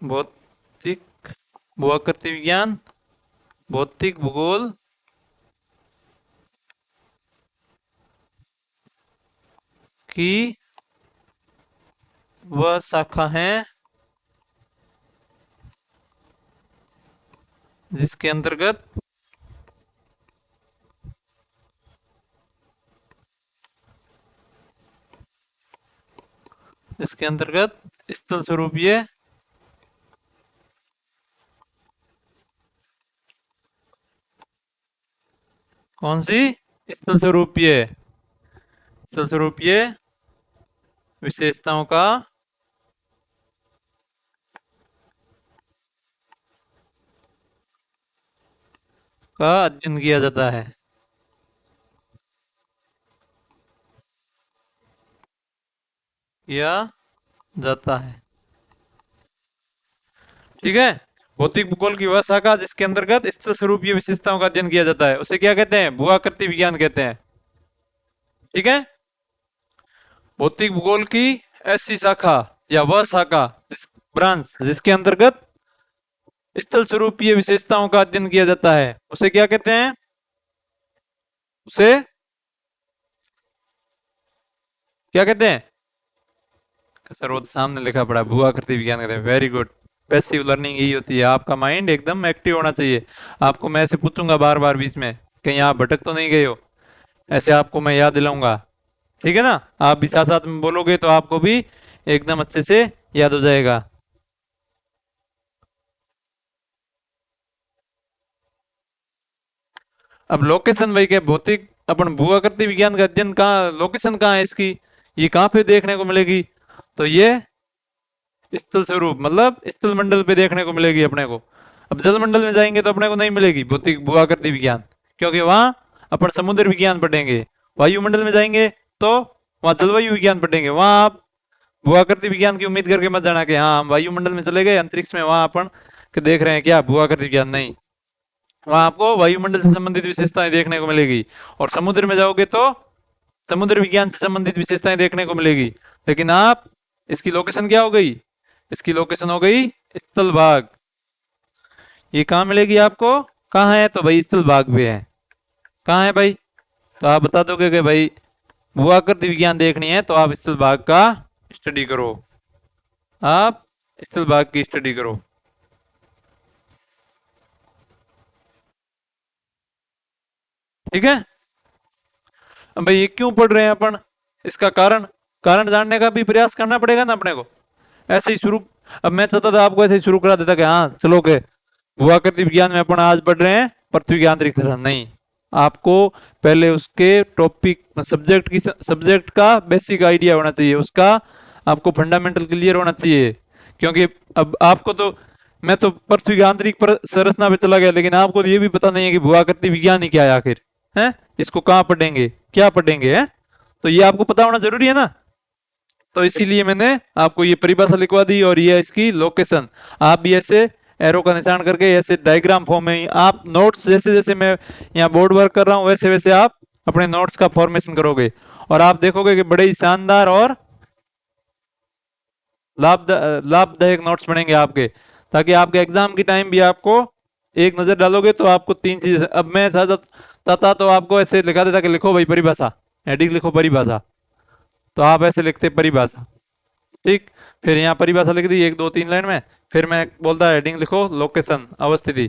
भौतिक भूआकृति विज्ञान, भौतिक भूगोल की वह शाखा है जिसके अंतर्गत इसके अंतर्गत स्थल स्वरूपीय, कौन सी, स्थल स्वरूपीय, स्थल स्वरूपीय विशेषताओं का अध्ययन किया जाता है, किया जाता है। ठीक है। भौतिक भूगोल की वह शाखा जिसके अंतर्गत स्थल स्वरूपीय विशेषताओं का अध्ययन किया जाता है, उसे क्या कहते हैं, भूआकृति विज्ञान कहते हैं। ठीक है। भौतिक भूगोल की ऐसी शाखा या वह शाखा जिस ब्रांच जिसके अंतर्गत स्थल स्वरूपीय विशेषताओं का अध्ययन किया जाता है उसे क्या कहते हैं? उसे क्या कहते हैं? सर वो तो सामने लिखा पड़ा भू आकृति विज्ञान कहते हैं। Very good. पैसिव लर्निंग यही होती है, आपका माइंड एकदम एक्टिव होना चाहिए। आपको मैं ऐसे पूछूंगा बार बार बीच में, कहीं आप भटक तो नहीं गए हो, ऐसे आपको मैं याद दिलाऊंगा। ठीक है ना? आप भी साथ साथ में बोलोगे तो आपको भी एकदम अच्छे से याद हो जाएगा। अब लोकेशन भाई क्या भौतिक अपन भू आकृति विज्ञान का अध्ययन कहाँ, लोकेशन कहाँ है इसकी, ये कहाँ पे देखने को मिलेगी? तो ये स्थल स्वरूप मतलब स्थल मंडल पे देखने को मिलेगी अपने को। अब जल मंडल में जाएंगे तो अपने को नहीं मिलेगी भौतिक भू आकृति विज्ञान, क्योंकि वहां अपन समुद्र विज्ञान पढ़ेंगे। वायुमंडल में जाएंगे तो वहां जलवायु विज्ञान पढ़ेंगे। वहां आप भू आकृति विज्ञान की उम्मीद करके मत जाना कि हाँ हम वायुमंडल में चले गए अंतरिक्ष में वहां अपन के देख रहे हैं क्या भू आकृति विज्ञान, नहीं। वहां आपको वायुमंडल से संबंधित विशेषताएं देखने को मिलेगी। और समुद्र में जाओगे तो समुद्र विज्ञान से संबंधित विशेषताएं देखने को मिलेगी। लेकिन आप इसकी लोकेशन क्या हो गई? इसकी लोकेशन हो गई स्थल भाग। ये कहाँ मिलेगी आपको? कहाँ है? तो भाई स्थल भाग में है। कहाँ है भाई? तो आप बता दोगे कि भाई भूआकृति विज्ञान देखनी है तो आप स्थल भाग का स्टडी करो। आप स्थल भाग की स्टडी करो। ठीक है? अब भाई ये क्यों पढ़ रहे हैं अपन, इसका कारण, कारण जानने का भी प्रयास करना पड़ेगा ना अपने को। ऐसे ही शुरू, अब मैं चाहता था आपको ऐसे ही शुरू करा देता कि हाँ चलो के भूआकृति विज्ञान में अपन आज पढ़ रहे हैं पृथ्वी के आंतरिक सतह, नहीं। आपको पहले उसके टॉपिक सब्जेक्ट का बेसिक आइडिया होना चाहिए, उसका आपको फंडामेंटल क्लियर होना चाहिए। क्योंकि अब आपको तो, मैं तो पृथ्वी की आंतरिक संरचना पे चला गया, लेकिन आपको तो ये भी पता नहीं है कि भूआकृति विज्ञान ही क्या है आखिर, है? इसको कहाँ पढ़ेंगे, क्या पढ़ेंगे, है? तो ये आपको पता होना जरूरी है ना। तो इसीलिए मैंने आपको ये परिभाषा लिखवा दी और ये इसकी लोकेशन। आप भी ऐसे एरो का निशान करके ऐसे डायग्राम फॉर्म में आप नोट्स, जैसे जैसे मैं यहाँ बोर्ड वर्क कर रहा हूँ वैसे वैसे आप अपने नोट्स का फॉर्मेशन करोगे और आप देखोगे कि बड़े ही शानदार और लाभदायक नोट्स बनेंगे आपके, ताकि आपके एग्जाम के टाइम भी आपको एक नजर डालोगे तो आपको तीन चीज, अब मैं साथ चाहता तो आपको ऐसे लिखा देता कि लिखो भाई परिभाषा, हेडिंग लिखो परिभाषा, तो आप ऐसे लिखते परिभाषा। ठीक। फिर यहाँ परिभाषा लिख दी एक दो तीन लाइन में, फिर मैं बोलता हेडिंग लिखो लोकेशन अवस्थिति,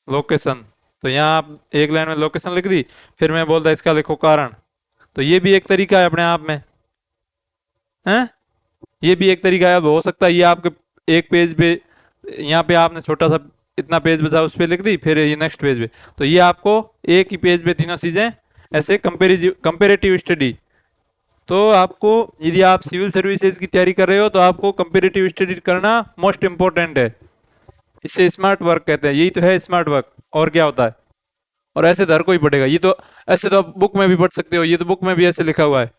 लोकेशन। तो यहाँ आप एक लाइन में लोकेशन लिख दी, फिर मैं बोलता इसका लिखो कारण। तो ये भी एक तरीका है अपने आप में, है? ये भी एक तरीका है। अब हो सकता है ये आपके एक पेज पे, यहाँ पे आपने छोटा सा इतना पेज बचा उस पे लिख दी, फिर ये नेक्स्ट पेज पे, तो ये आपको एक ही पेज पे तीनों चीजें ऐसे कंपेरेटिव स्टडी। तो आपको, यदि आप सिविल सर्विसेज की तैयारी कर रहे हो तो आपको कंपेरेटिव स्टडी करना मोस्ट इंपॉर्टेंट है। इसे स्मार्ट वर्क कहते हैं, यही तो है स्मार्ट वर्क, और क्या होता है? और ऐसे तो हर कोई पढ़ेगा, ये तो ऐसे तो आप बुक में भी पढ़ सकते हो, ये तो बुक में भी ऐसे लिखा हुआ है।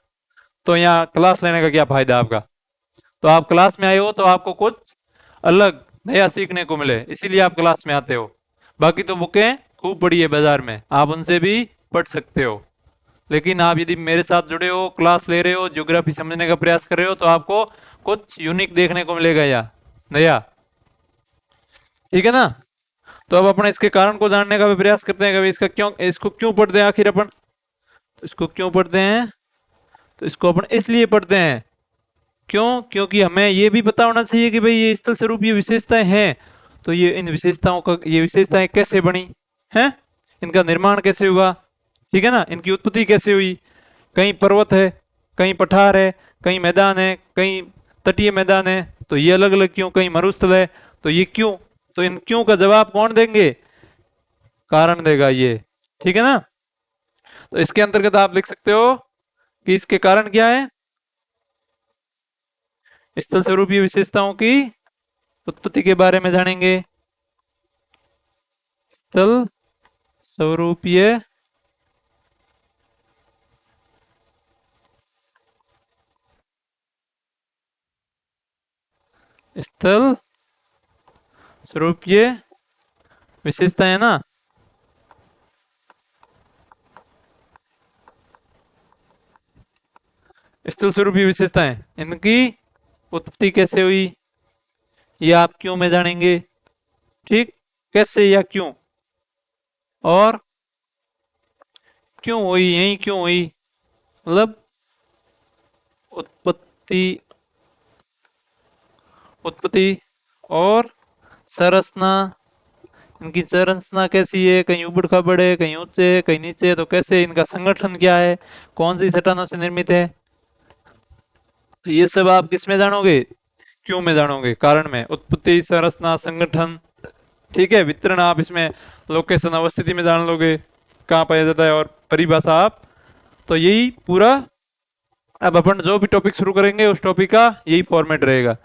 तो यहाँ क्लास लेने का क्या फायदा आपका? तो आप क्लास में आए हो तो आपको कुछ अलग नया सीखने को मिले, इसीलिए आप क्लास में आते हो। बाकी तो बुकें खूब पड़ी है बाजार में, आप उनसे भी पढ़ सकते हो। लेकिन आप यदि मेरे साथ जुड़े हो, क्लास ले रहे हो, ज्योग्राफी समझने का प्रयास कर रहे हो, तो आपको कुछ यूनिक देखने को मिलेगा या नया। ठीक है ना? तो अब अपन इसके कारण को जानने का भी प्रयास करते हैं कि इसका क्यों, इसको क्यों पढ़ते हैं आखिर अपन। तो इसको क्यों पढ़ते हैं? तो इसको अपन इसलिए पढ़ते हैं, क्यों? क्योंकि हमें ये भी पता होना चाहिए कि भाई ये स्थल स्वरूप ये विशेषताएं हैं, तो ये इन विशेषताओं का, ये विशेषताएं कैसे बनी हैं, इनका निर्माण कैसे हुआ, ठीक है ना, इनकी उत्पत्ति कैसे हुई। कहीं पर्वत है, कहीं पठार है, कहीं मैदान है, कहीं तटीय मैदान है, तो ये अलग अलग क्यों, कहीं मरुस्थल है, तो ये क्यों। तो इन क्यों का जवाब कौन देंगे? कारण देगा ये। ठीक है ना? तो इसके अंतर्गत आप लिख सकते हो कि इसके कारण क्या है, स्थल स्वरूपीय विशेषताओं की उत्पत्ति के बारे में जानेंगे। स्थल स्वरूपीय स्थल स्वरूपीय विशेषता है ना, स्थल स्वरूपीय विशेषताएं, इनकी उत्पत्ति कैसे हुई, ये आप क्यों में जानेंगे। ठीक, कैसे या क्यों, और क्यों हुई, यही क्यों हुई, मतलब उत्पत्ति, उत्पत्ति और संरचना, इनकी संरचना कैसी है, कहीं ऊबड़ खाबड़ है, कहीं ऊंचे है, कहीं नीचे है, तो कैसे, इनका संगठन क्या है, कौन सी चट्टानों से निर्मित है, तो ये सब आप किस में जानोगे, क्यों में जानोगे, कारण में, उत्पत्ति, संरचना, संगठन। ठीक है, वितरण आप इसमें लोकेशन, अवस्थिति में जान लोगे, कहाँ पाया जाता है, और परिभाषा आप, तो यही पूरा, अब अपन जो भी टॉपिक शुरू करेंगे उस टॉपिक का यही फॉर्मेट रहेगा।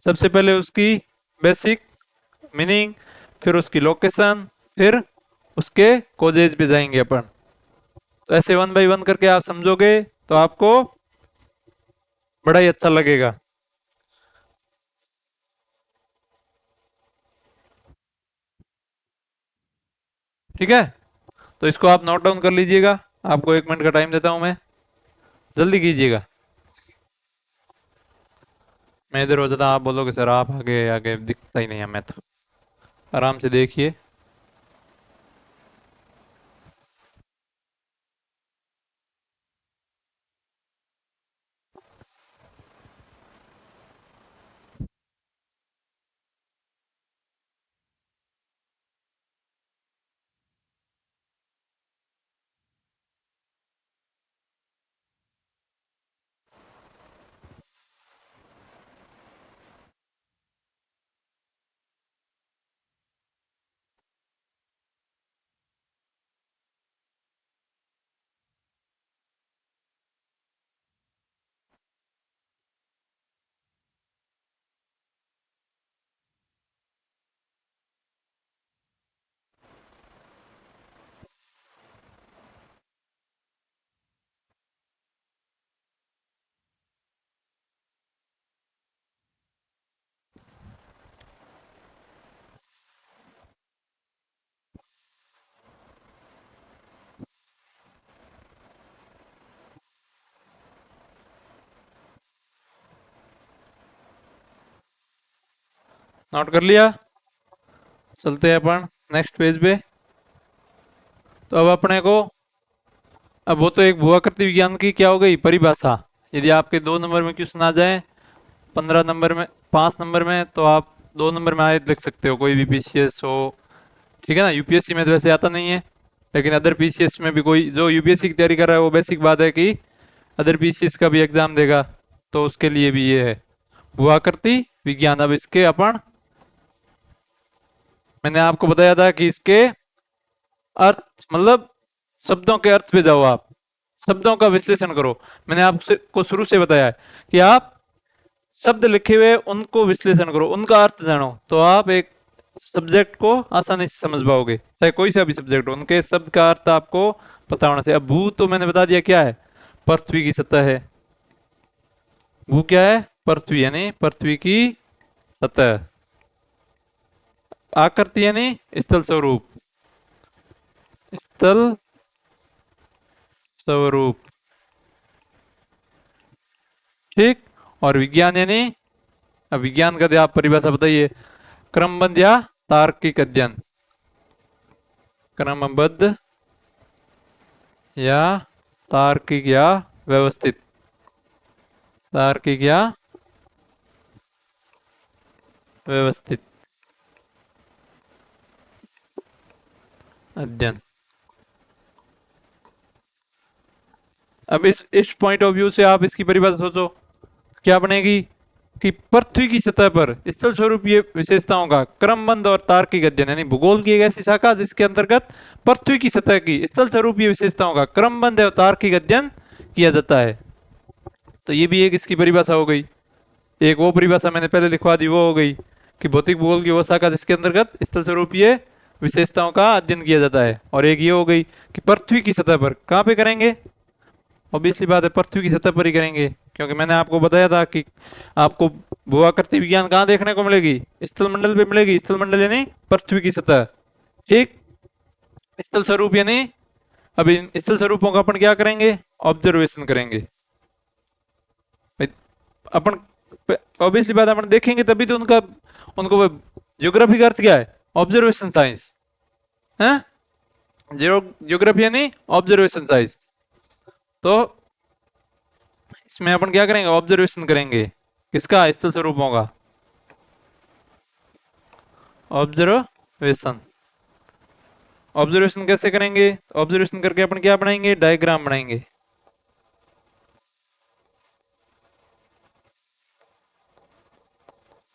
सबसे पहले उसकी बेसिक मीनिंग, फिर उसकी लोकेशन, फिर उसके कोजेज पे जाएंगे अपन। तो ऐसे वन बाय वन करके आप समझोगे तो आपको बड़ा ही अच्छा लगेगा। ठीक है, तो इसको आप नोट डाउन कर लीजिएगा, आपको 1 मिनट का टाइम देता हूं मैं, जल्दी कीजिएगा। मैं इधर हो जाता, आप बोलोगे सर आप आगे आगे, दिखता ही नहीं है मैं तो। आराम से देखिए। नोट कर लिया, चलते हैं अपन नेक्स्ट पेज पे। तो अब अपने को, अब वो तो एक भूआकृति विज्ञान की क्या हो गई परिभाषा। यदि आपके 2 नंबर में क्वेश्चन आ जाए, 15 नंबर में, 5 नंबर में, तो आप 2 नंबर में आए लिख सकते हो, कोई भी पीसीएस हो। ठीक है ना, यूपीएससी में तो वैसे आता नहीं है, लेकिन अदर पीसीएस में भी कोई जो यूपीएससी की तैयारी कर रहा है, वो बेसिक बात है कि अदर पीसीएस का भी एग्जाम देगा, तो उसके लिए भी ये है भूआकृति विज्ञान। अब इसके अपन, मैंने आपको बताया था कि इसके अर्थ, मतलब शब्दों के अर्थ पे जाओ आप, शब्दों का विश्लेषण करो। मैंने आपको शुरू से बताया है कि आप शब्द लिखे हुए उनको विश्लेषण करो, उनका अर्थ जानो, तो आप एक सब्जेक्ट को आसानी से समझ पाओगे, चाहे कोई सा भी सब्जेक्ट हो, उनके शब्द का अर्थ आपको पता होना चाहिए। अब भू तो मैंने बता दिया क्या है, पृथ्वी की सतह है। भू क्या है, पृथ्वी यानी पृथ्वी की सतह। आकृति यानी स्थल स्वरूप, स्थल स्वरूप। ठीक, और विज्ञान यानी, अब विज्ञान का आप परिभाषा बताइए, क्रमबद्ध या तार्किक अध्ययन, क्रमबद्ध या तार्किक या व्यवस्थित, तार्किक या व्यवस्थित अध्ययन। अब इस पॉइंट ऑफ व्यू से आप इसकी परिभाषा सोचो, क्या बनेगी कि पृथ्वी की सतह पर स्थल स्वरूपीय विशेषताओं का क्रमबद्ध और तार्किक अध्ययन, यानी भूगोल की एक ऐसी शाखा जिसके अंतर्गत पृथ्वी की सतह की स्थल स्वरूपीय विशेषताओं का क्रमबद्ध और तार्किक अध्ययन किया जाता है। तो ये भी एक इसकी परिभाषा हो गई। एक वो परिभाषा मैंने पहले लिखवा दी, वो हो गई कि भौतिक भूगोल की वो शाखा जिसके अंतर्गत स्थल स्वरूपीय विशेषताओं का अध्ययन किया जाता है। और एक ये हो गई कि पृथ्वी की सतह पर, कहाँ पे करेंगे, ऑब्वियसली बात है पृथ्वी की सतह पर ही करेंगे, क्योंकि मैंने आपको बताया था कि आपको भूआकृति विज्ञान कहाँ देखने को मिलेगी, स्थल मंडल पे मिलेगी। स्थल मंडल यानी पृथ्वी की सतह। ठीक, स्थल स्वरूप यानी, अब इन स्थल स्वरूपों का अपन क्या करेंगे, ऑब्जर्वेशन करेंगे। अपन ऑब्वियसली बात अपन देखेंगे तभी तो उनका उनको ज्योग्राफी का अर्थ क्या है? ऑब्जर्वेशन साइंस है। ज्योग्राफी यानी ऑब्जर्वेशन साइंस। तो इसमें अपन क्या करेंगे? ऑब्जर्वेशन करेंगे। किसका? स्थल स्वरूपों का। ऑब्जर्वेशन। ऑब्जर्वेशन कैसे करेंगे? ऑब्जर्वेशन करके अपन क्या बनाएंगे? डायग्राम बनाएंगे।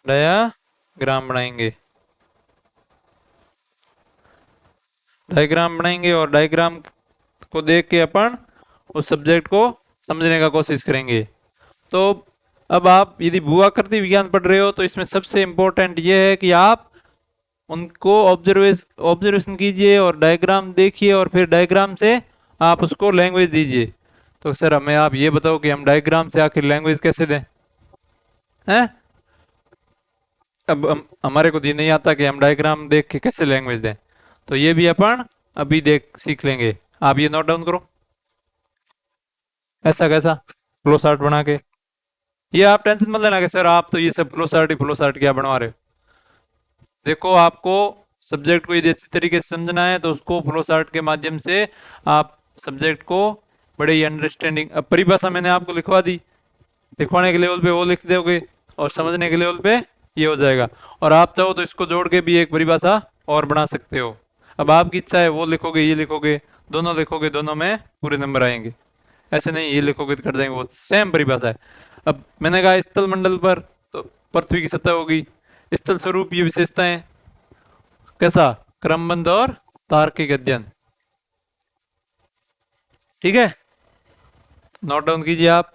डायाग्राम बनाएंगे। डायग्राम बनाएंगे और डायग्राम को देख के अपन उस सब्जेक्ट को समझने का कोशिश करेंगे। तो अब आप यदि भूआकृति विज्ञान पढ़ रहे हो तो इसमें सबसे इंपॉर्टेंट ये है कि आप उनको ऑब्जर्वेशन कीजिए और डायग्राम देखिए और फिर डायग्राम से आप उसको लैंग्वेज दीजिए। तो सर हमें आप ये बताओ कि हम डायग्राम से आखिर लैंग्वेज कैसे दें? हैं? अब हमारे को ये नहीं आता कि हम डायग्राम देख के कैसे लैंग्वेज दें। तो ये भी अपन अभी देख सीख लेंगे। आप ये नोट डाउन करो। ऐसा कैसा? फ्लो चार्ट बना के। ये आप टेंशन मत लेना कि सर आप तो ये सब फ्लो चार्ट क्या बनवा रहे हो। देखो आपको सब्जेक्ट को यदि अच्छी तरीके से समझना है तो उसको फ्लो चार्ट के माध्यम से आप सब्जेक्ट को बड़े ही अंडरस्टैंडिंग। अब परिभाषा मैंने आपको लिखवा दी, लिखवाने के लेवल पे वो लिख दोगे और समझने के लेवल पे ये हो जाएगा। और आप चाहो तो इसको जोड़ के भी एक परिभाषा और बना सकते हो। अब आपकी इच्छा है वो लिखोगे ये लिखोगे, दोनों लिखोगे, दोनों में पूरे नंबर आएंगे। ऐसे नहीं ये लिखोगे तो कर देंगे, वो सेम परिभाषा है। अब मैंने कहा स्थल मंडल पर तो पृथ्वी की सतह होगी। स्थल स्वरूप ये विशेषताएं कैसा? क्रमबद्ध और तार्किक अध्ययन। ठीक है, नोट डाउन कीजिए आप।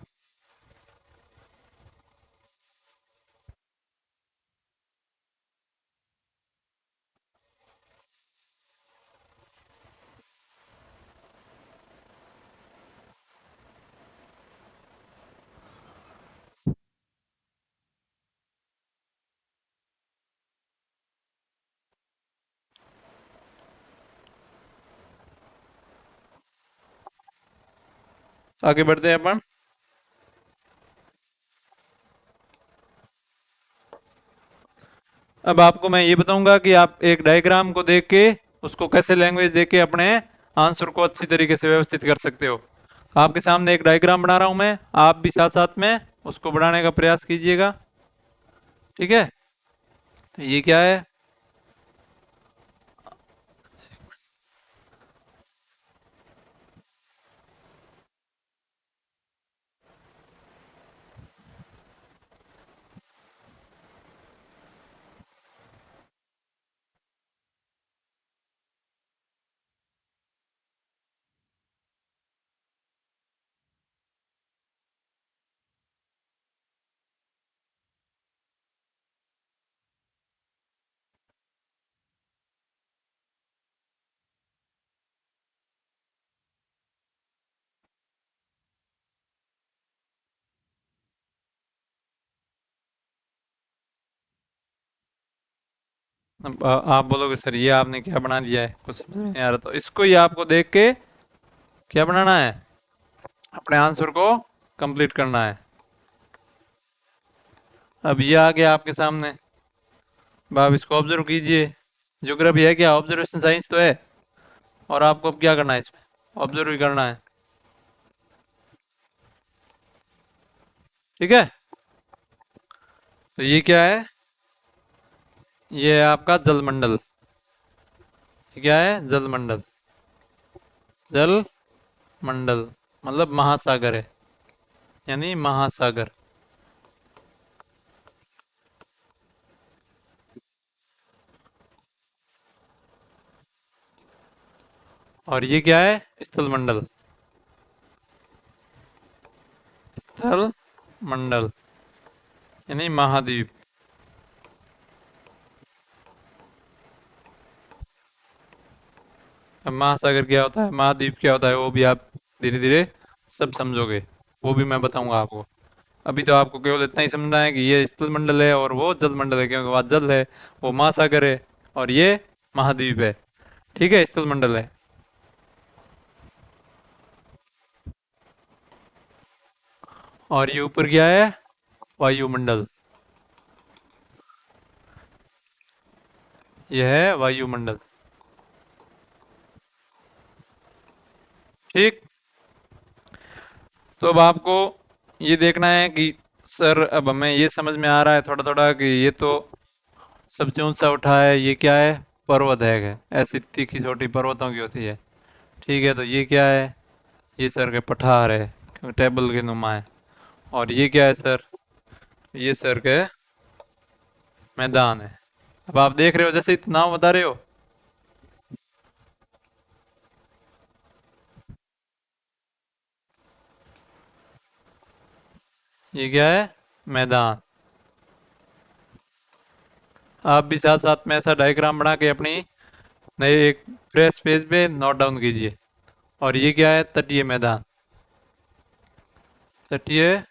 आगे बढ़ते हैं अपन। अब आपको मैं ये बताऊंगा कि आप एक डायग्राम को देख के उसको कैसे लैंग्वेज दे के अपने आंसर को अच्छी तरीके से व्यवस्थित कर सकते हो। आपके सामने एक डायग्राम बना रहा हूं मैं, आप भी साथ साथ में उसको बनाने का प्रयास कीजिएगा। ठीक है, तो ये क्या है? अब आप बोलोगे सर ये आपने क्या बना दिया है, कुछ समझ में नहीं आ रहा। तो इसको ही आपको देख के क्या बनाना है? अपने आंसर को कंप्लीट करना है। अब ये आ गया आपके सामने, अब आप इसको ऑब्जर्व कीजिए। ज्योग्राफी है क्या? ऑब्जर्वेशन साइंस तो है। और आपको अब क्या करना है? इसमें ऑब्जर्व ही करना है। ठीक है, तो ये क्या है? ये है आपका जलमंडल। ये क्या है? जलमंडल। जल मंडल मतलब महासागर है, यानी महासागर। और ये क्या है? स्थल मंडल। स्थल मंडल यानी महाद्वीप। अब महासागर क्या होता है, महाद्वीप क्या होता है, वो भी आप धीरे धीरे सब समझोगे। वो भी मैं बताऊंगा आपको। अभी तो आपको केवल इतना ही समझना है कि ये स्थल मंडल है और वो जल मंडल है, क्योंकि वहाँ जल है, वो महासागर है, और ये महाद्वीप है। ठीक है, स्थल मंडल है। और ये ऊपर क्या है? वायुमंडल। यह है वायुमंडल। ठीक। तो अब आपको ये देखना है कि सर अब हमें ये समझ में आ रहा है थोड़ा थोड़ा कि ये तो सबसे ऊंचा उठा है, ये क्या है? पर्वत है। ऐसी तीखी छोटी पर्वतों की होती है। ठीक है, तो ये क्या है? ये सर के पठार है, क्योंकि टेबल के नुमा है। और ये क्या है सर? ये सर के मैदान है। अब आप देख रहे हो जैसे नाम बता रहे हो, ये क्या है? मैदान। आप भी साथ साथ में ऐसा डायग्राम बना के अपनी नए एक फ्रेश पेज पे नोट डाउन कीजिए। और ये क्या है? तटीय मैदान। तटीय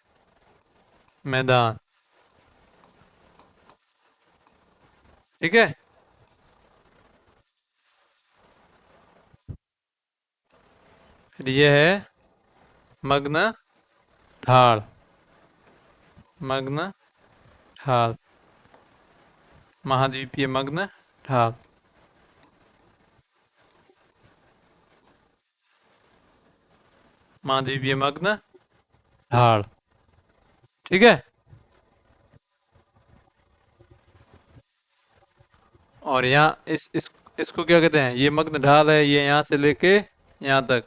मैदान। ठीक है। फिर ये है मग्न ढाल। मग्न ढाल। महाद्वीपीय मग्न ढाल। महाद्वीपीय मग्न ढाल। ठीक है। और यहाँ इस इसको क्या कहते हैं? ये मग्न ढाल है, ये यहाँ से लेके यहाँ तक।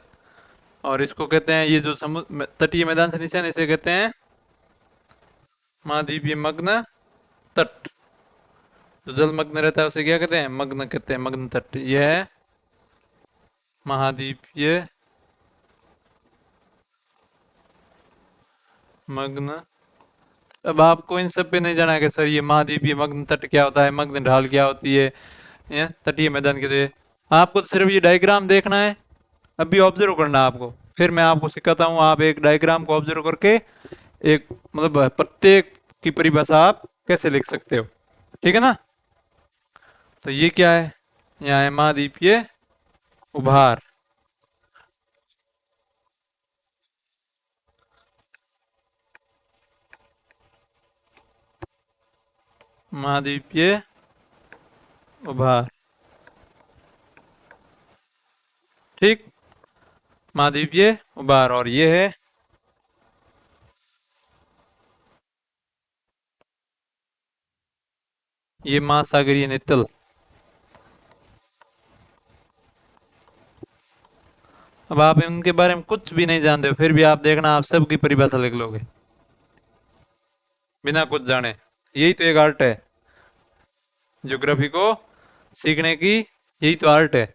और इसको कहते हैं, ये जो समुद्र तटीय मैदान से नीचे है, इसे कहते हैं महाद्वीपीय मग्न तट। जो जल मग्न रहता है उसे क्या कहते हैं? मग्न कहते हैं, मग्न तट। यह है महाद्वीपीय मग्न। अब आपको इन सब पे नहीं जाना है कि सर ये महाद्वीपीय मग्न तट क्या होता है, मग्न ढाल क्या होती है, ये तटीय मैदान के लिए। आपको तो सिर्फ ये डायग्राम देखना है, अभी ऑब्जर्व करना है आपको। फिर मैं आपको सिखाता हूँ, आप एक डायग्राम को ऑब्जर्व करके एक मतलब प्रत्येक की परिभाषा आप कैसे लिख सकते हो। ठीक है ना? तो ये क्या है? यहाँ है महाद्वीपीय उभार। महाद्वीपीय उभार। ठीक। महाद्वीपीय उभार। और ये है ये महासागरीय नितल। अब आप इनके बारे में कुछ भी नहीं जानते हो, फिर भी आप देखना आप सबकी परिभाषा लिख लोगे बिना कुछ जाने। यही तो एक आर्ट है, ज्योग्राफी को सीखने की। यही तो आर्ट है।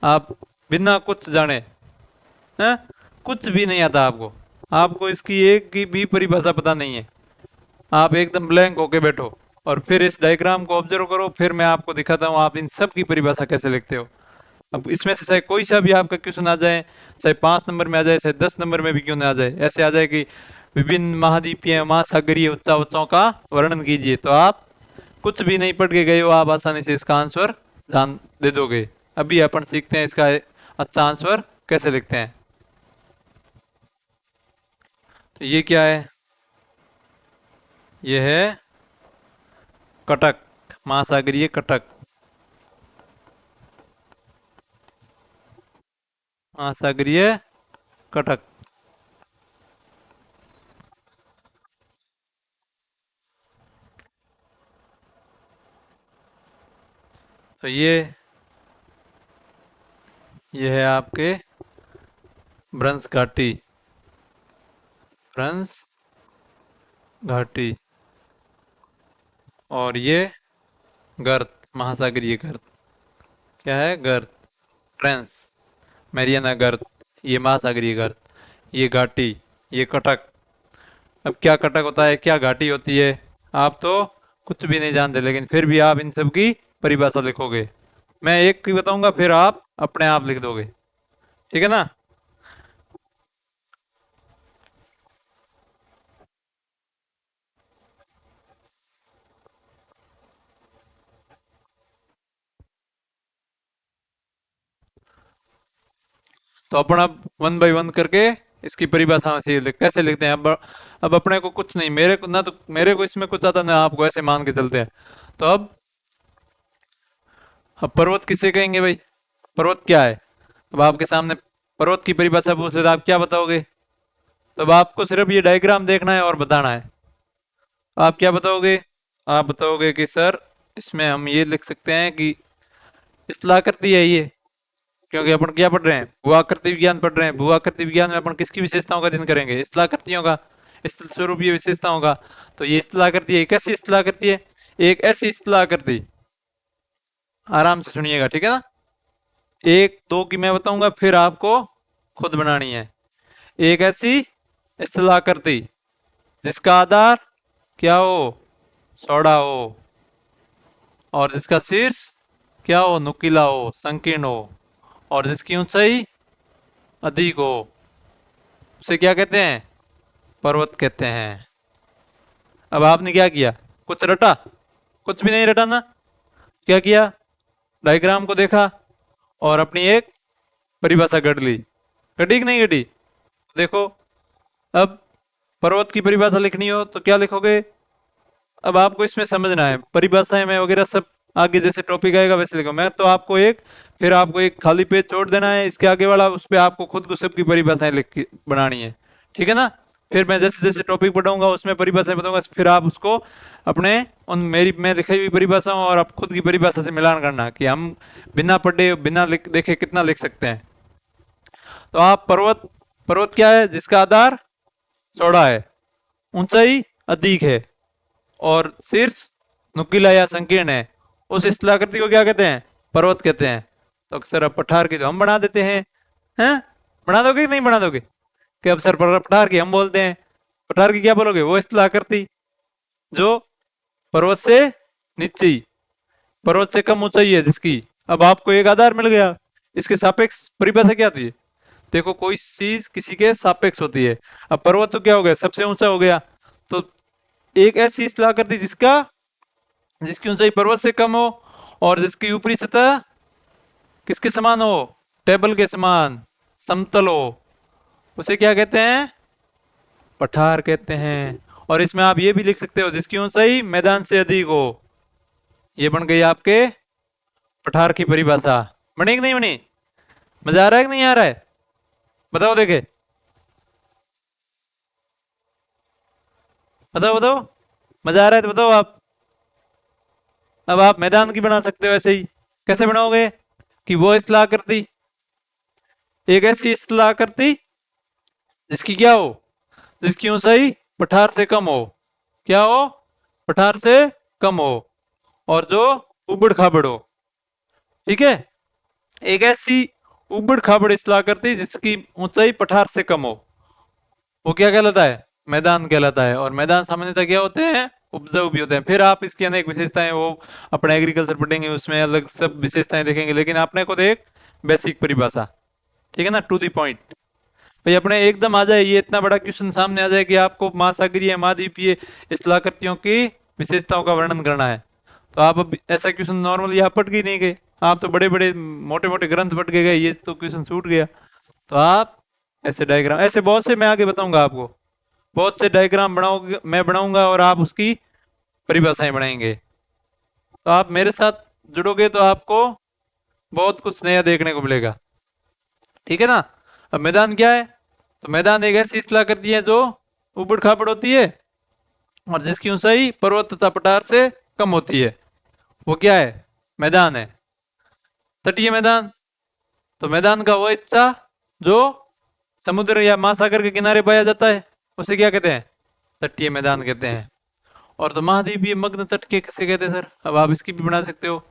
आप बिना कुछ जाने, हैं, कुछ भी नहीं आता आपको, आपको इसकी एक की भी परिभाषा पता नहीं है, आप एकदम ब्लैंक होके बैठो और फिर इस डायग्राम को ऑब्जर्व करो। फिर मैं आपको दिखाता हूँ आप इन सब की परिभाषा कैसे लिखते हो। अब इसमें से चाहे कोई सा भी आपका क्वेश्चन आ जाए, चाहे 5 नंबर में आ जाए, चाहे 10 नंबर में भी क्यों ना आ जाए, ऐसे आ जाए कि विभिन्न महाद्वीपीय महासागरीय उच्चावचों का वर्णन कीजिए, तो आप कुछ भी नहीं पढ़ के गए हो, आप आसानी से इसका आंसर जान दे दोगे। अभी अपन सीखते हैं इसका अच्छा आंसर कैसे लिखते हैं। तो ये क्या है? ये है कटक, महासागरीय कटक। महासागरीय कटक। तो ये है आपके भ्रंश घाटी। भ्रंश घाटी। और ये गर्त, महासागरीय गर्त। क्या है? गर्त। ट्रेंस, मैरियाना गर्त। ये महासागरीय गर्त। ये घाटी। ये कटक। अब क्या कटक होता है, क्या घाटी होती है, आप तो कुछ भी नहीं जानते, लेकिन फिर भी आप इन सब की परिभाषा लिखोगे। मैं एक की बताऊंगा, फिर आप अपने आप लिख दोगे। ठीक है ना? तो अपन अब वन बाय वन करके इसकी परिभाषा कैसे लिखते हैं? अब अपने को कुछ नहीं, मेरे को ना, तो मेरे को इसमें कुछ आता ना, आपको ऐसे मान के चलते हैं। तो अब पर्वत किसे कहेंगे भाई? पर्वत क्या है? अब आपके सामने पर्वत की परिभाषा पूछ ले तो आप क्या बताओगे? तो अब आपको सिर्फ ये डायग्राम देखना है और बताना है। आप क्या बताओगे? आप बताओगे कि सर इसमें हम ये लिख सकते हैं कि स्थलाकृति है ये, क्योंकि अपन क्या पढ़ रहे हैं? भूआकृति विज्ञान पढ़ रहे हैं। भूआकृति विज्ञान में अपन किसकी विशेषताओं का अध्ययन करेंगे? स्थलाकृतियों का, स्थल स्वरूपीय विशेषताओं का। तो ये स्थलाकृति एक ऐसी स्थलाकृति है, एक ऐसी स्थलाकृति, आराम से सुनिएगा ठीक है ना? एक दो की मैं बताऊंगा, फिर आपको खुद बनानी है। एक ऐसी स्थलाकृति जिसका आधार क्या हो? चौड़ा हो, और जिसका शीर्ष क्या हो? नुकीला हो, संकीर्ण हो, और जिसकी ऊंचाई अधिक हो, उसे क्या कहते हैं? पर्वत कहते हैं। अब आपने क्या किया? कुछ रटा? कुछ भी नहीं रटा ना। क्या किया? डायग्राम को देखा और अपनी एक परिभाषा गढ़ ली। गढ़ी कि नहीं गढ़ी? देखो, अब पर्वत की परिभाषा लिखनी हो तो क्या लिखोगे? अब आपको इसमें समझना है, परिभाषाएं में वगैरह सब आगे जैसे टॉपिक आएगा वैसे लिखो। मैं तो आपको एक, फिर आपको एक खाली पेज छोड़ देना है, इसके आगे वाला उस पर आपको खुद को सबकी परिभाषाएं लिख के बनानी है, ठीक है ना? फिर मैं जैसे जैसे टॉपिक पढ़ाऊंगा उसमें परिभाषाएं बताऊंगा, फिर आप उसको अपने उन मेरी मैं लिखी हुई परिभाषाओं और आप खुद की परिभाषा से मिलान करना कि हम बिना पढ़े बिना देखे कितना लिख सकते हैं। तो आप पर्वत, पर्वत क्या है? जिसका आधार चौड़ा है, ऊंचाई अधिक है, और शीर्ष नुकीला या संकीर्ण है, उस स्थलाकृति को क्या कहते हैं? पर्वत कहते हैं। तो सर अब पठार की तो हम बना देते हैं? बना दोगे कि नहीं बना दोगे? कि अब सर पठार की हम बोलते हैं, पठार की क्या बोलोगे? वो स्थलाकृति जो पर्वत से नीचे, पर्वत से कम ऊंचाई है जिसकी। अब आपको एक आधार मिल गया, इसके सापेक्ष परिभाषा क्या थी? देखो, कोई चीज किसी के सापेक्ष होती है। अब पर्वत तो क्या हो गया? सबसे ऊंचा हो गया। तो एक ऐसी स्थलाकृति जिसका, जिसकी ऊंचाई पर्वत से कम हो और जिसकी ऊपरी सतह किसके समान हो? टेबल के समान समतल हो, उसे क्या कहते हैं? पठार कहते हैं। और इसमें आप ये भी लिख सकते हो जिसकी ऊंचाई मैदान से अधिक हो। ये बन गई आपके पठार की परिभाषा। बनी कि नहीं बनी? मजा आ रहा है कि नहीं आ रहा है? बताओ देखे, बताओ बताओ, मजा आ रहा है तो बताओ आप। अब आप मैदान की बना सकते हो ऐसे ही। कैसे बनाओगे? कि वो स्थलाकृति, एक ऐसी स्थलाकृति जिसकी क्या हो? जिसकी ऊंचाई पठार से कम हो। क्या हो? पठार से कम हो, और जो उबड़ खाबड़ हो। ठीक है? एक ऐसी उबड़ खाबड़ स्थलाकृति जिसकी ऊंचाई पठार से कम हो, वो क्या कहलाता है? मैदान कहलाता है। और मैदान सामान्यतः क्या होते हैं? उपजाऊ भी होते हैं। फिर आप इसकी अनेक विशेषताएं, वो अपने एग्रीकल्चर पढ़ेंगे उसमें अलग सब विशेषताएं देखेंगे, लेकिन आपने को एक बेसिक परिभाषा, ठीक है ना, टू द पॉइंट। भाई अपने एकदम आ जाए, ये इतना बड़ा क्वेश्चन सामने आ जाए कि आपको महासागरीय महाद्वीपीय स्थलाकृतियों की विशेषताओं का वर्णन करना है, तो आप अब ऐसा क्वेश्चन नॉर्मली आप पढ़ के ही नहीं गए, आप तो बड़े बड़े मोटे मोटे ग्रंथ पढ़ के गए, ये तो क्वेश्चन छूट गया। तो आप ऐसे डायग्राम, ऐसे बहुत से मैं आगे बताऊंगा आपको, बहुत से डायग्राम बनाओगे, मैं बनाऊंगा और आप उसकी परिभाषाएं बनाएंगे। तो आप मेरे साथ जुड़ोगे तो आपको बहुत कुछ नया देखने को मिलेगा, ठीक है ना? अब मैदान क्या है? तो मैदान एक ऐसी स्थलाकृति है जो ऊबड़ खाबड़ होती है और जिसकी ऊंचाई पर्वत तथा पठार से कम होती है, वो क्या है? मैदान है। तटीय मैदान, तो मैदान का वो हिस्सा जो समुद्र या महासागर के किनारे पाया जाता है उसे क्या कहते हैं? तटीय मैदान कहते हैं। और तो महाद्वीपीय मग्न तट के किसे कहते हैं सर? अब आप इसकी भी बना सकते हो,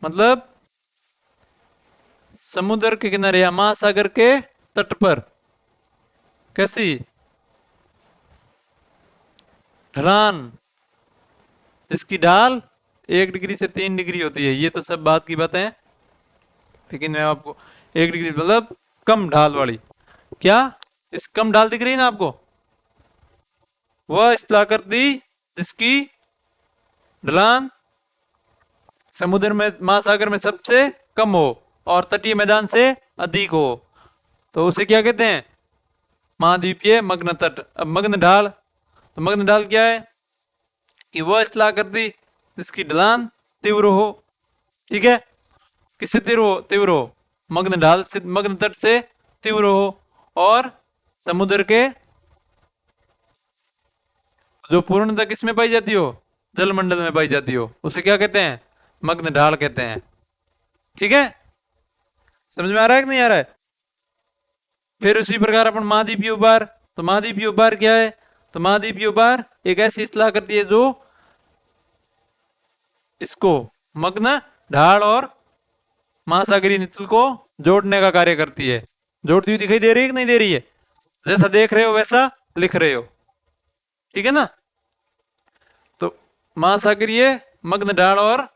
मतलब समुद्र के किनारे या महासागर के तट पर कैसी ढलान, इसकी ढाल 1 डिग्री से 3 डिग्री होती है। ये तो सब बात की बातें हैं, लेकिन मैं आपको 1 डिग्री मतलब कम ढाल वाली, क्या इस कम ढाल दिख रही है ना आपको? वह स्थलाकृति जिसकी ढलान समुद्र में महासागर में सबसे कम हो और तटीय मैदान से अधिक हो, तो उसे क्या कहते हैं? महाद्वीपीय मग्न तट। अब मग्न ढाल, तो मग्न ढाल क्या है? कि वह स्थलाकृति जिसकी ढलान तीव्र हो। ठीक है, किससे तीव्र हो? मग्न ढाल से, मग्न तट से तीव्र हो, और समुद्र के जो पूर्णतः किसमें पाई जाती हो? जलमंडल में पाई जाती हो, उसे क्या कहते हैं? मग्न ढाल कहते हैं। ठीक है, समझ में आ रहा है कि नहीं आ रहा है? फिर उसी प्रकार अपन महाद्वीपीय उभार, तो महाद्वीपीय उभार क्या है? तो महाद्वीपीय उभार एक ऐसी इस्तेलाह करती है जो इसको मग्न ढाल और महासागरीय नितल को जोड़ने का कार्य करती है। जोड़ती हुई दिखाई दे रही है कि नहीं दे रही है? जैसा देख रहे हो वैसा लिख रहे हो, ठीक है ना? तो महासागरीय मग्न ढाल और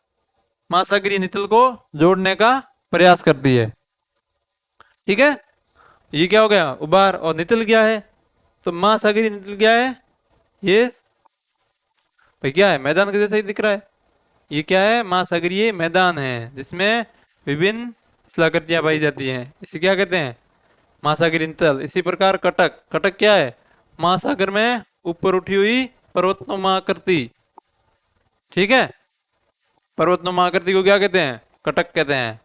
महासागरीय नितल को जोड़ने का प्रयास करती है। ठीक है, ये क्या हो गया? उभार। और नितल क्या है? तो महासागरीय नितल क्या है? ये भाई क्या है? मैदान के जैसा ही दिख रहा है। ये क्या है? महासागरीय मैदान है जिसमें विभिन्न स्थलाकृतियां पाई जाती हैं, इसे क्या कहते हैं? महासागरीय नितल। इसी प्रकार कटक, कटक क्या है? महासागर में ऊपर उठी हुई पर्वतनुमा आकृति। ठीक है, पर्वतनुमा आकृति को क्या कहते हैं? कटक कहते हैं।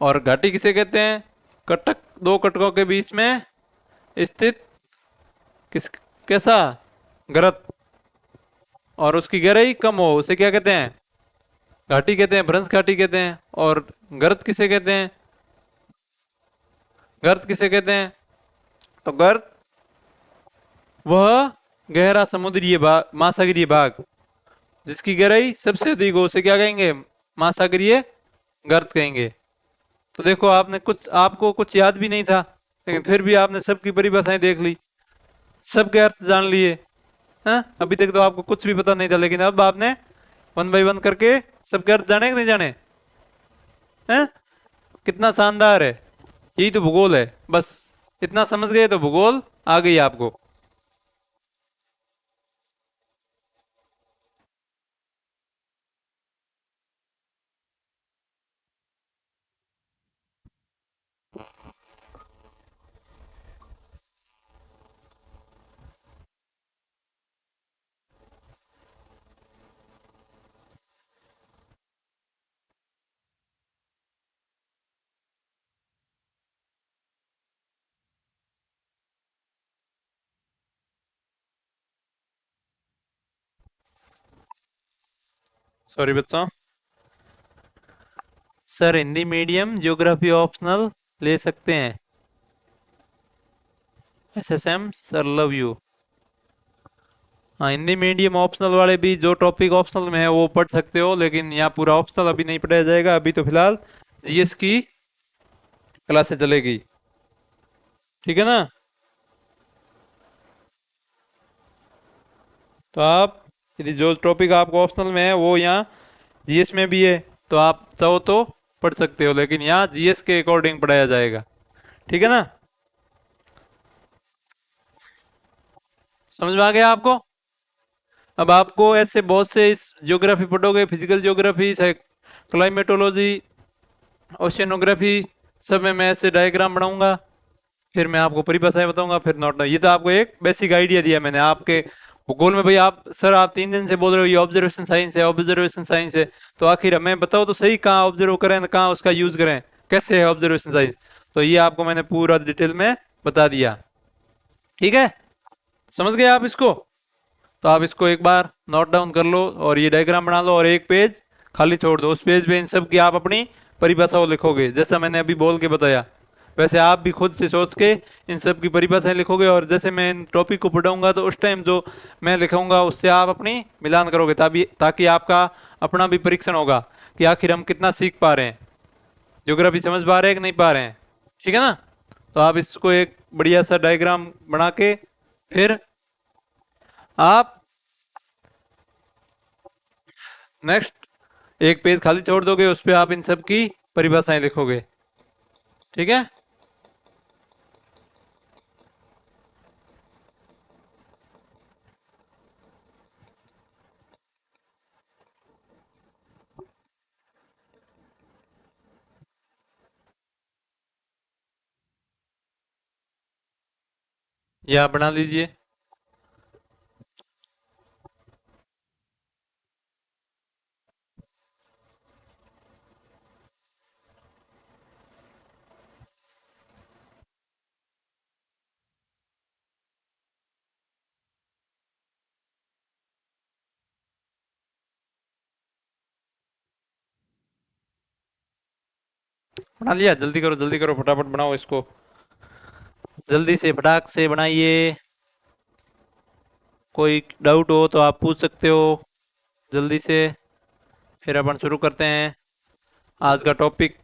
और घाटी किसे कहते हैं? कटक दो कटकों के बीच में स्थित किस, कैसा? गर्त, और उसकी गहराई कम हो उसे क्या कहते हैं? घाटी कहते हैं, भ्रंश घाटी कहते हैं। और गर्त किसे कहते हैं? गर्त किसे कहते हैं? तो गर्त वह गहरा समुद्रीय भाग, महासागरीय भाग जिसकी गहराई सबसे अधिक हो उसे क्या कहेंगे? महासागरीय गर्त कहेंगे। तो देखो, आपने कुछ, आपको कुछ याद भी नहीं था, लेकिन फिर भी आपने सबकी परिभाषाएं देख ली, सबके अर्थ जान लिए। हाँ, अभी तक तो आपको कुछ भी पता नहीं था, लेकिन अब आपने वन बाय वन करके सबके अर्थ जाने कि नहीं जाने? हैं? कितना शानदार है! यही तो भूगोल है, बस इतना समझ गए तो भूगोल आ गई आपको। सॉरी बच्चों, sir Hindi medium geography optional ले सकते हैं? SSM sir love you. हाँ, हिंदी मीडियम ऑप्शनल वाले भी जो टॉपिक ऑप्शनल में है वो पढ़ सकते हो, लेकिन यहाँ पूरा ऑप्शनल अभी नहीं पढ़ाया जाएगा। अभी तो फिलहाल जीएस की क्लासेस चलेगी। ठीक है ना? तो आप, यदि जो टॉपिक आपको ऑप्शनल में है वो यहाँ जीएस में भी है, तो आप चाहो तो पढ़ सकते हो, लेकिन यहाँ जीएस के अकॉर्डिंग पढ़ाया जाएगा। ठीक है ना? समझ में आ गया आपको? अब आपको ऐसे बहुत से इस ज्योग्राफी पढ़ोगे, फिजिकल ज्योग्राफी, क्लाइमेटोलॉजी, ओशियनोग्राफी, सब में मैं ऐसे डायग्राम बनाऊंगा, फिर मैं आपको परिभाषाएं बताऊंगा, फिर नोट। ये तो आपको एक बेसिक आइडिया दिया मैंने आपके भूगोल में। भाई आप सर, आप 3 दिन से बोल रहे हो ये ऑब्जर्वेशन साइंस है, ऑब्जर्वेशन साइंस है, तो आखिर हमें बताओ तो सही, कहाँ ऑब्जर्व करें, कहाँ उसका यूज करें, कैसे है ऑब्जर्वेशन साइंस? तो ये आपको मैंने पूरा डिटेल में बता दिया। ठीक है, समझ गए आप इसको? तो आप इसको एक बार नोट डाउन कर लो और ये डायग्राम बना लो, और एक पेज खाली छोड़ दो। उस पेज पे इन सब की आप अपनी परिभाषाओं लिखोगे, जैसा मैंने अभी बोल के बताया वैसे आप भी खुद से सोच के इन सब की परिभाषाएं लिखोगे। और जैसे मैं इन टॉपिक को पढ़ाऊंगा तो उस टाइम जो मैं लिखाऊंगा उससे आप अपनी मिलान करोगे, ताकि आपका अपना भी परीक्षण होगा कि आखिर हम कितना सीख पा रहे हैं, ज्योग्राफी समझ पा रहे हैं कि नहीं पा रहे हैं। ठीक है ना? तो आप इसको एक बढ़िया सा डायग्राम बना के फिर आप नेक्स्ट एक पेज खाली छोड़ दोगे, उस पे आप इन सब की परिभाषाएं लिखोगे। ठीक है? ये आप बना लीजिए। बना लिया? जल्दी करो, फटाफट बनाओ इसको, जल्दी से फटाक से बनाइए। कोई डाउट हो तो आप पूछ सकते हो जल्दी से, फिर अपन शुरू करते हैं आज का टॉपिक।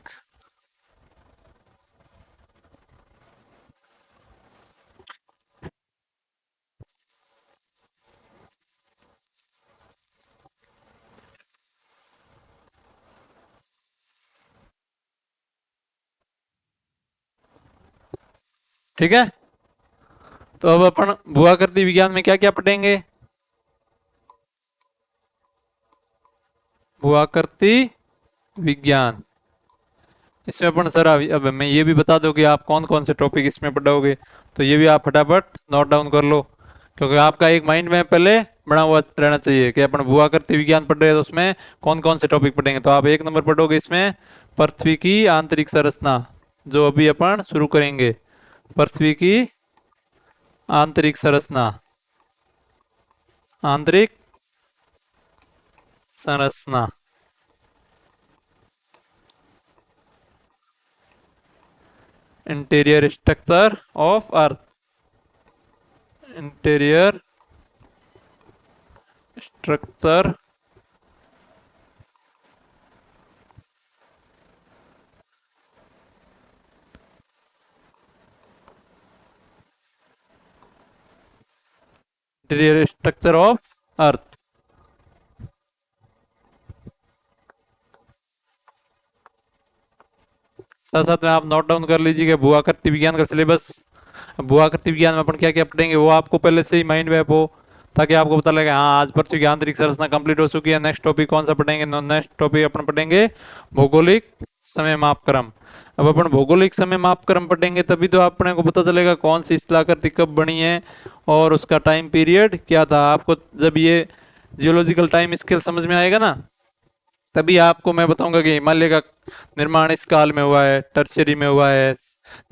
ठीक है, तो अब अपन भूआकृति विज्ञान में क्या क्या पढ़ेंगे? भूआकृति विज्ञान, इसमें अपन सर अब मैं ये भी बता दूं कि आप कौन कौन से टॉपिक इसमें पढ़ोगे, तो ये भी आप फटाफट नोट डाउन कर लो, क्योंकि आपका एक माइंड में पहले बना हुआ रहना चाहिए कि अपन भूआकृति विज्ञान पढ़ रहे हैं तो उसमें कौन कौन से टॉपिक पढ़ेंगे। तो आप एक नंबर पढ़ोगे इसमें पृथ्वी की आंतरिक संरचना, जो अभी अपन शुरू करेंगे। पृथ्वी की आंतरिक संरचना, आंतरिक संरचना, interior structure of earth, interior structure interior structure of earth. साथ साथ में आप नोट डाउन कर लीजिए कि भूआकृति विज्ञान का सिलेबस, भूआकृति विज्ञान में अपन क्या क्या पढ़ेंगे वो आपको पहले से ही माइंड मैप हो, ताकि आपको पता लगे हाँ आज पृथ्वी की आंतरिक संरचना कंप्लीट हो चुकी है, नेक्स्ट टॉपिक कौन सा पढ़ेंगे? नेक्स्ट टॉपिक अपन पढ़ेंगे भौगोलिक समय मापक्रम। अब अपन भौगोलिक समय मापक्रम पढ़ेंगे तभी तो अपने को पता चलेगा कौन सी स्थलाकृति कब बनी है और उसका टाइम पीरियड क्या था। आपको जब ये जियोलॉजिकल टाइम स्केल समझ में आएगा ना, तभी आपको मैं बताऊंगा कि हिमालय का निर्माण इस काल में हुआ है, टर्शियरी में हुआ है।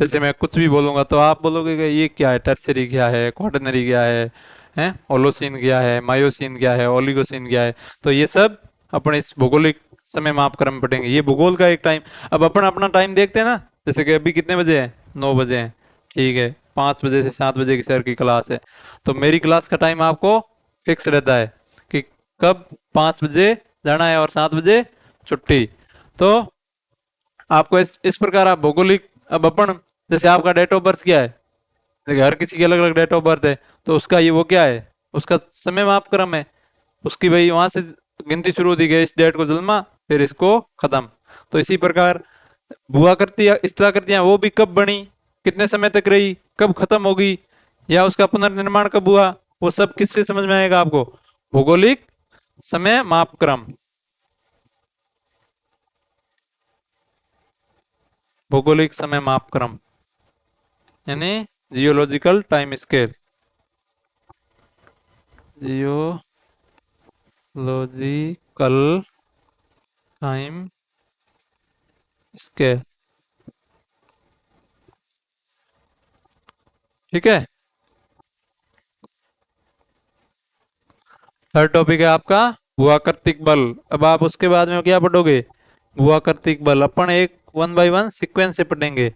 जैसे मैं कुछ भी बोलूंगा तो आप बोलोगे कि ये क्या है, टर्शियरी क्या है, क्वाटरनरी क्या है, हैं ओलोसीन क्या है, मायोसीन क्या है, ओलिगोसीन क्या है। तो ये सब अपने इस भौगोलिक समय मापक्रम में पढ़ेंगे, ये भूगोल का एक टाइम। अब अपन अपना टाइम देखते हैं ना, जैसे कि अभी कितने बजे है? 9 बजे हैं, ठीक है। 5 बजे से 7 बजे की सर की क्लास है, तो मेरी क्लास का टाइम आपको फिक्स रहता है कि कब 5 बजे जाना है और 7 बजे छुट्टी। तो आपको इस प्रकार आप भौगोलिक, अब अपन जैसे आपका डेट ऑफ बर्थ क्या है, देखिए हर किसी की अलग अलग डेट ऑफ बर्थ है, तो उसका ये वो क्या है, उसका समय मापक्रम है, उसकी भाई वहां से गिनती शुरू होती है, इस डेट को जन्मा फिर इसको खत्म। तो इसी प्रकार भूआकृति स्थलाकृतियां वो भी कब बनी, कितने समय तक रही, कब खत्म होगी, या उसका पुनर्निर्माण कब हुआ, वो सब किससे समझ में आएगा आपको? भौगोलिक समय मापक्रम, भौगोलिक समय मापक्रम यानी geological time scale, geological time scale. ठीक है, थर्ड टॉपिक है आपका भूआकृतिक बल। अब आप उसके बाद में क्या पढ़ोगे? भूआकृतिक बल अपन एक वन बाय वन सीक्वेंस से पढ़ेंगे।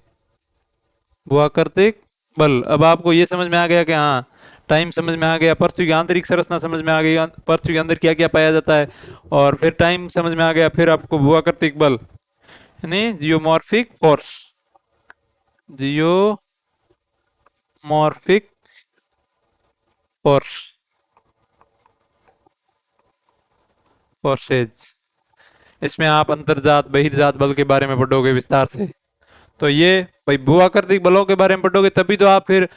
भूआकृतिक बल, अब आपको ये समझ में आ गया कि हाँ टाइम समझ में आ गया, पृथ्वी की आंतरिक संरचना समझ में आ गई, पृथ्वी के अंदर क्या क्या पाया जाता है, और फिर टाइम समझ में आ गया, फिर आपको भूआकृतिक बल यानी geomorphic force, geomorphic force, forces, इसमें आप अंतर्जात बहिर्जात बल के बारे में पढ़ोगे विस्तार से। तो ये भाई भूआकृतिक बलों के बारे में पढ़ोगे तभी तो आप फिर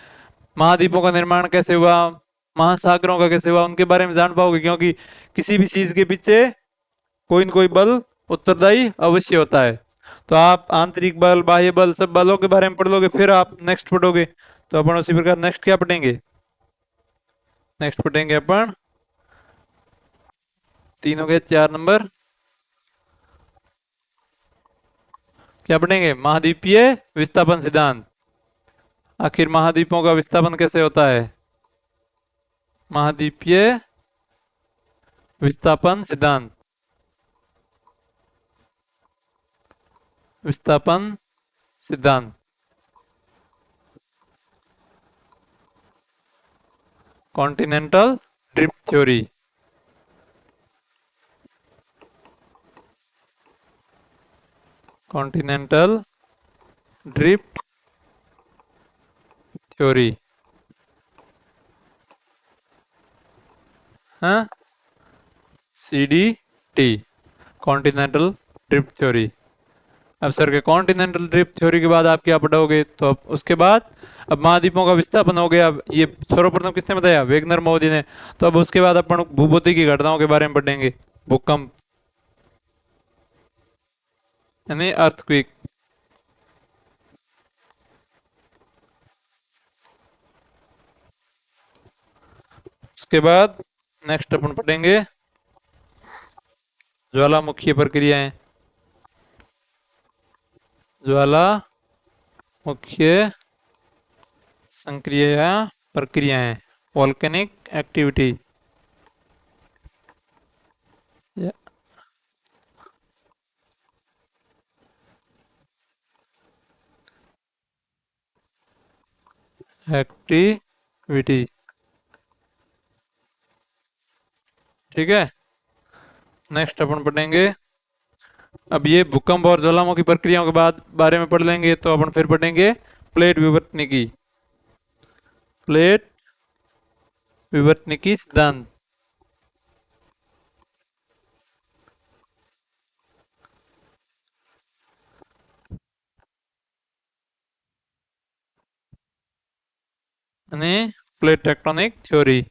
महाद्वीपों का निर्माण कैसे हुआ, महासागरों का कैसे हुआ, उनके बारे में जान पाओगे, क्योंकि किसी भी चीज के पीछे कोई न कोई बल उत्तरदायी अवश्य होता है। तो आप आंतरिक बल बाह्य बल सब बलों के बारे में पढ़ लोगे, फिर आप नेक्स्ट पढ़ोगे तो अपन उसी प्रकार नेक्स्ट क्या पढ़ेंगे, नेक्स्ट पढ़ेंगे अपन 3 हो गए, 4 नंबर क्या पढ़ेंगे, महाद्वीपीय विस्थापन सिद्धांत। आखिर महाद्वीपों का विस्थापन कैसे होता है, महाद्वीपीय विस्थापन सिद्धांत, विस्थापन सिद्धांत। Continental drift theory, continental drift theory, हाँ, CDT, कॉन्टिनेंटल ड्रिफ्ट थ्योरी। अब सर के कॉन्टिनेंटल ड्रिफ्ट थ्योरी के बाद आप क्या पढ़ोगे, तो अब उसके बाद अब महाद्वीपों का विस्थापन हो गया। अब ये सर्वप्रथम किसने बताया, वेगनर मोदी ने। तो अब उसके बाद अपन भूभौतिक की घटनाओं के बारे में पढ़ेंगे, भूकंप यानी अर्थक्वेक। उसके बाद नेक्स्ट अपन पढ़ेंगे ज्वालामुखीय प्रक्रियाएं, ज्वालामुखीय संक्रिया प्रक्रियाएं, वॉल्केनिक एक्टिविटी। एक्टिविटी, ठीक है। नेक्स्ट अपन पढ़ेंगे, अब ये भूकंप और ज्वालामुखी प्रक्रियाओं के बाद बारे में पढ़ लेंगे, तो अपन फिर पढ़ेंगे प्लेट विवर्तनिकी, प्लेट विवर्तनिकी सिद्धांत। यानी प्लेट टेक्टोनिक थ्योरी।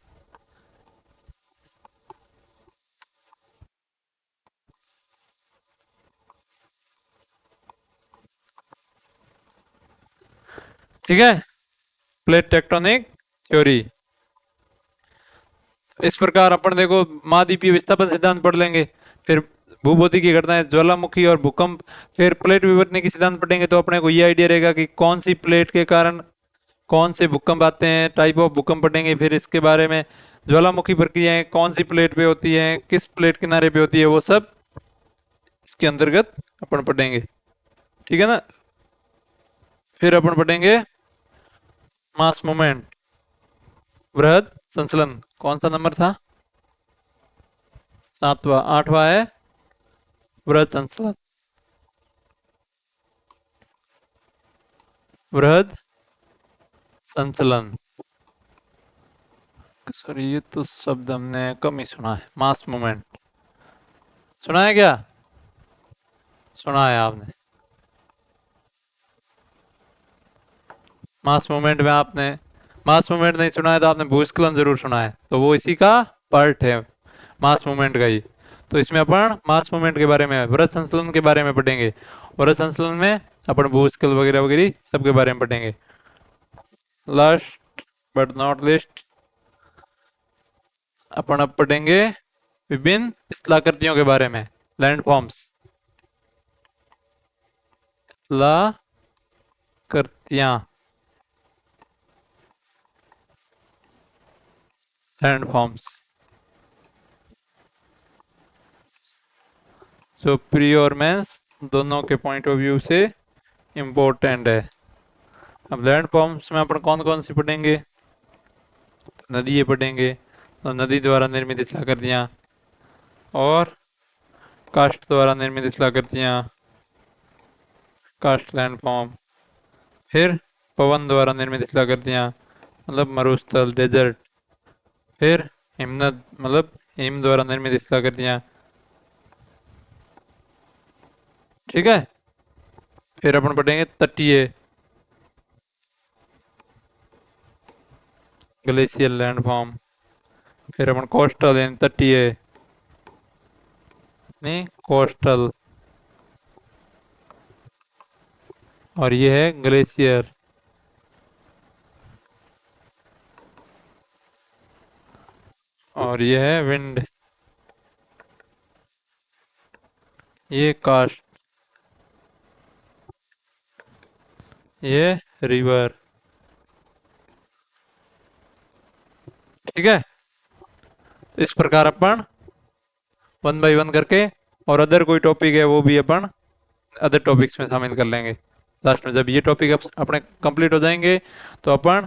ठीक है, प्लेट टेक्टोनिक थ्योरी। इस प्रकार अपन देखो महाद्वीपीय विस्थापन सिद्धांत पढ़ लेंगे, फिर भूभौतिक की घटनाएं, ज्वालामुखी और भूकंप, फिर प्लेट विवर्तनिकी सिद्धांत पढ़ेंगे। तो अपने को ये आइडिया रहेगा कि कौन सी प्लेट के कारण कौन से भूकंप आते हैं, टाइप ऑफ भूकंप पढ़ेंगे। फिर इसके बारे में ज्वालामुखी प्रक्रियाएं कौन सी प्लेट पे होती है, किस प्लेट किनारे पे होती है, वो सब इसके अंतर्गत अपन पढ़ेंगे, ठीक है ना। फिर अपन पढ़ेंगे मास मूवमेंट, वृहद संचलन। कौन सा नंबर था, 7वां, 8वां है वृहद संचलन, वृहद संचलन। सॉरी, ये तो शब्द हमने कम ही सुना है, मास मूवमेंट सुना है क्या, सुना है आपने। मास मूवमेंट में आपने मास मूवमेंट नहीं सुना है तो आपने भूस्खलन जरूर सुना है, तो वो इसी का पार्ट है, मास मूवमेंट का ही। तो इसमें अपन मास मूवमेंट के बारे में, वृहद संचलन के बारे में पढ़ेंगे। वृहद संचलन में अपन भूस्खलन वगैरह वगैरह सबके बारे में पढ़ेंगे। लास्ट बट नॉट लिस्ट अपन अब पढ़ेंगे विभिन्न स्थलाकृतियों के बारे में, लैंडफॉर्म्स, स्थलाकृतियां, लैंडफॉर्म्स, जो प्री और मेंस दोनों के पॉइंट ऑफ व्यू से इम्पोर्टेंट है। अब लैंडफॉर्म्स में अपन कौन कौन सी पढ़ेंगे, नदी ये पढ़ेंगे, तो नदी द्वारा निर्मित स्थलाकृतियां, और कास्ट द्वारा निर्मित स्थलाकृतियां, कास्ट लैंडफॉर्म। फिर पवन द्वारा निर्मित स्थलाकृतियां, मतलब मरुस्थल, डेजर्ट। फिर हिमनद, मतलब हिम द्वारा निर्मित स्थलाकृतियां, ठीक है। फिर अपन पढ़ेंगे तटीय, ग्लेशियल लैंडफॉर्म। फिर अपन कोस्टल यानी तटीय, नहीं कोस्टल, और ये है ग्लेशियर। और ये है विंड, ये कास्ट, ये रिवर। ठीक है, तो इस प्रकार अपन वन बाय वन करके, और अदर कोई टॉपिक है वो भी अपन अदर टॉपिक्स में शामिल कर लेंगे। लास्ट में जब ये टॉपिक अपने कंप्लीट हो जाएंगे तो अपन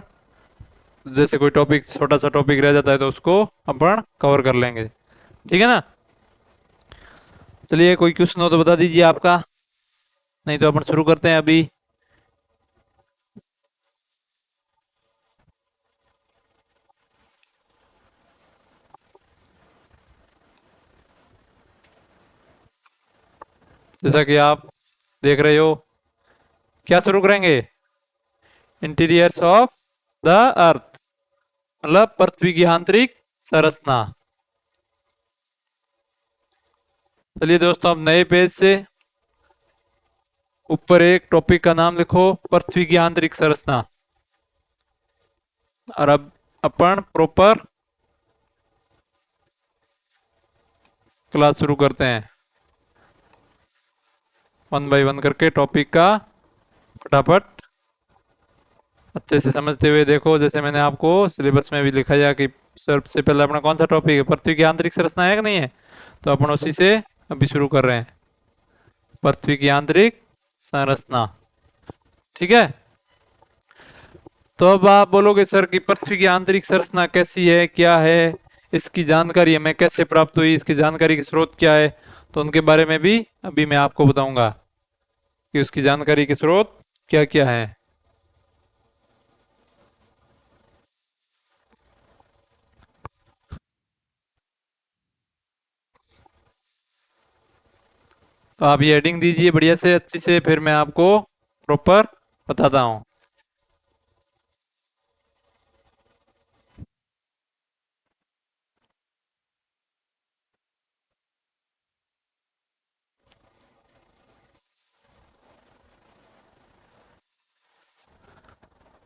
जैसे कोई टॉपिक, छोटा सा टॉपिक रह जाता है तो उसको अपन कवर कर लेंगे। ठीक है ना। चलिए, कोई क्वेश्चन हो तो बता दीजिए आपका, नहीं तो अपन शुरू करते हैं अभी। जैसा कि आप देख रहे हो, क्या शुरू करेंगे? इंटीरियर्स ऑफ द अर्थ, मतलब पृथ्वी की आंतरिक संरचना। चलिए दोस्तों, अब नए पेज से ऊपर एक टॉपिक का नाम लिखो, पृथ्वी की आंतरिक संरचना। और अब अपन प्रॉपर क्लास शुरू करते हैं, वन बाय वन करके टॉपिक का फटाफट अच्छे से समझते हुए। देखो, जैसे मैंने आपको सिलेबस में भी लिखा है कि सबसे पहले अपना कौन सा टॉपिक है, पृथ्वी की आंतरिक संरचना है कि नहीं है, तो अपन उसी से अभी शुरू कर रहे हैं, पृथ्वी की आंतरिक संरचना। ठीक है। तो अब आप बोलोगे सर कि पृथ्वी की आंतरिक संरचना कैसी है, क्या है, इसकी जानकारी हमें कैसे प्राप्त हुई, इसकी जानकारी के स्रोत क्या है, तो उनके बारे में भी अभी मैं आपको बताऊंगा कि उसकी जानकारी के स्रोत क्या क्या है। तो आप ये हेडिंग दीजिए बढ़िया से, अच्छी से, फिर मैं आपको प्रॉपर बताता हूँ।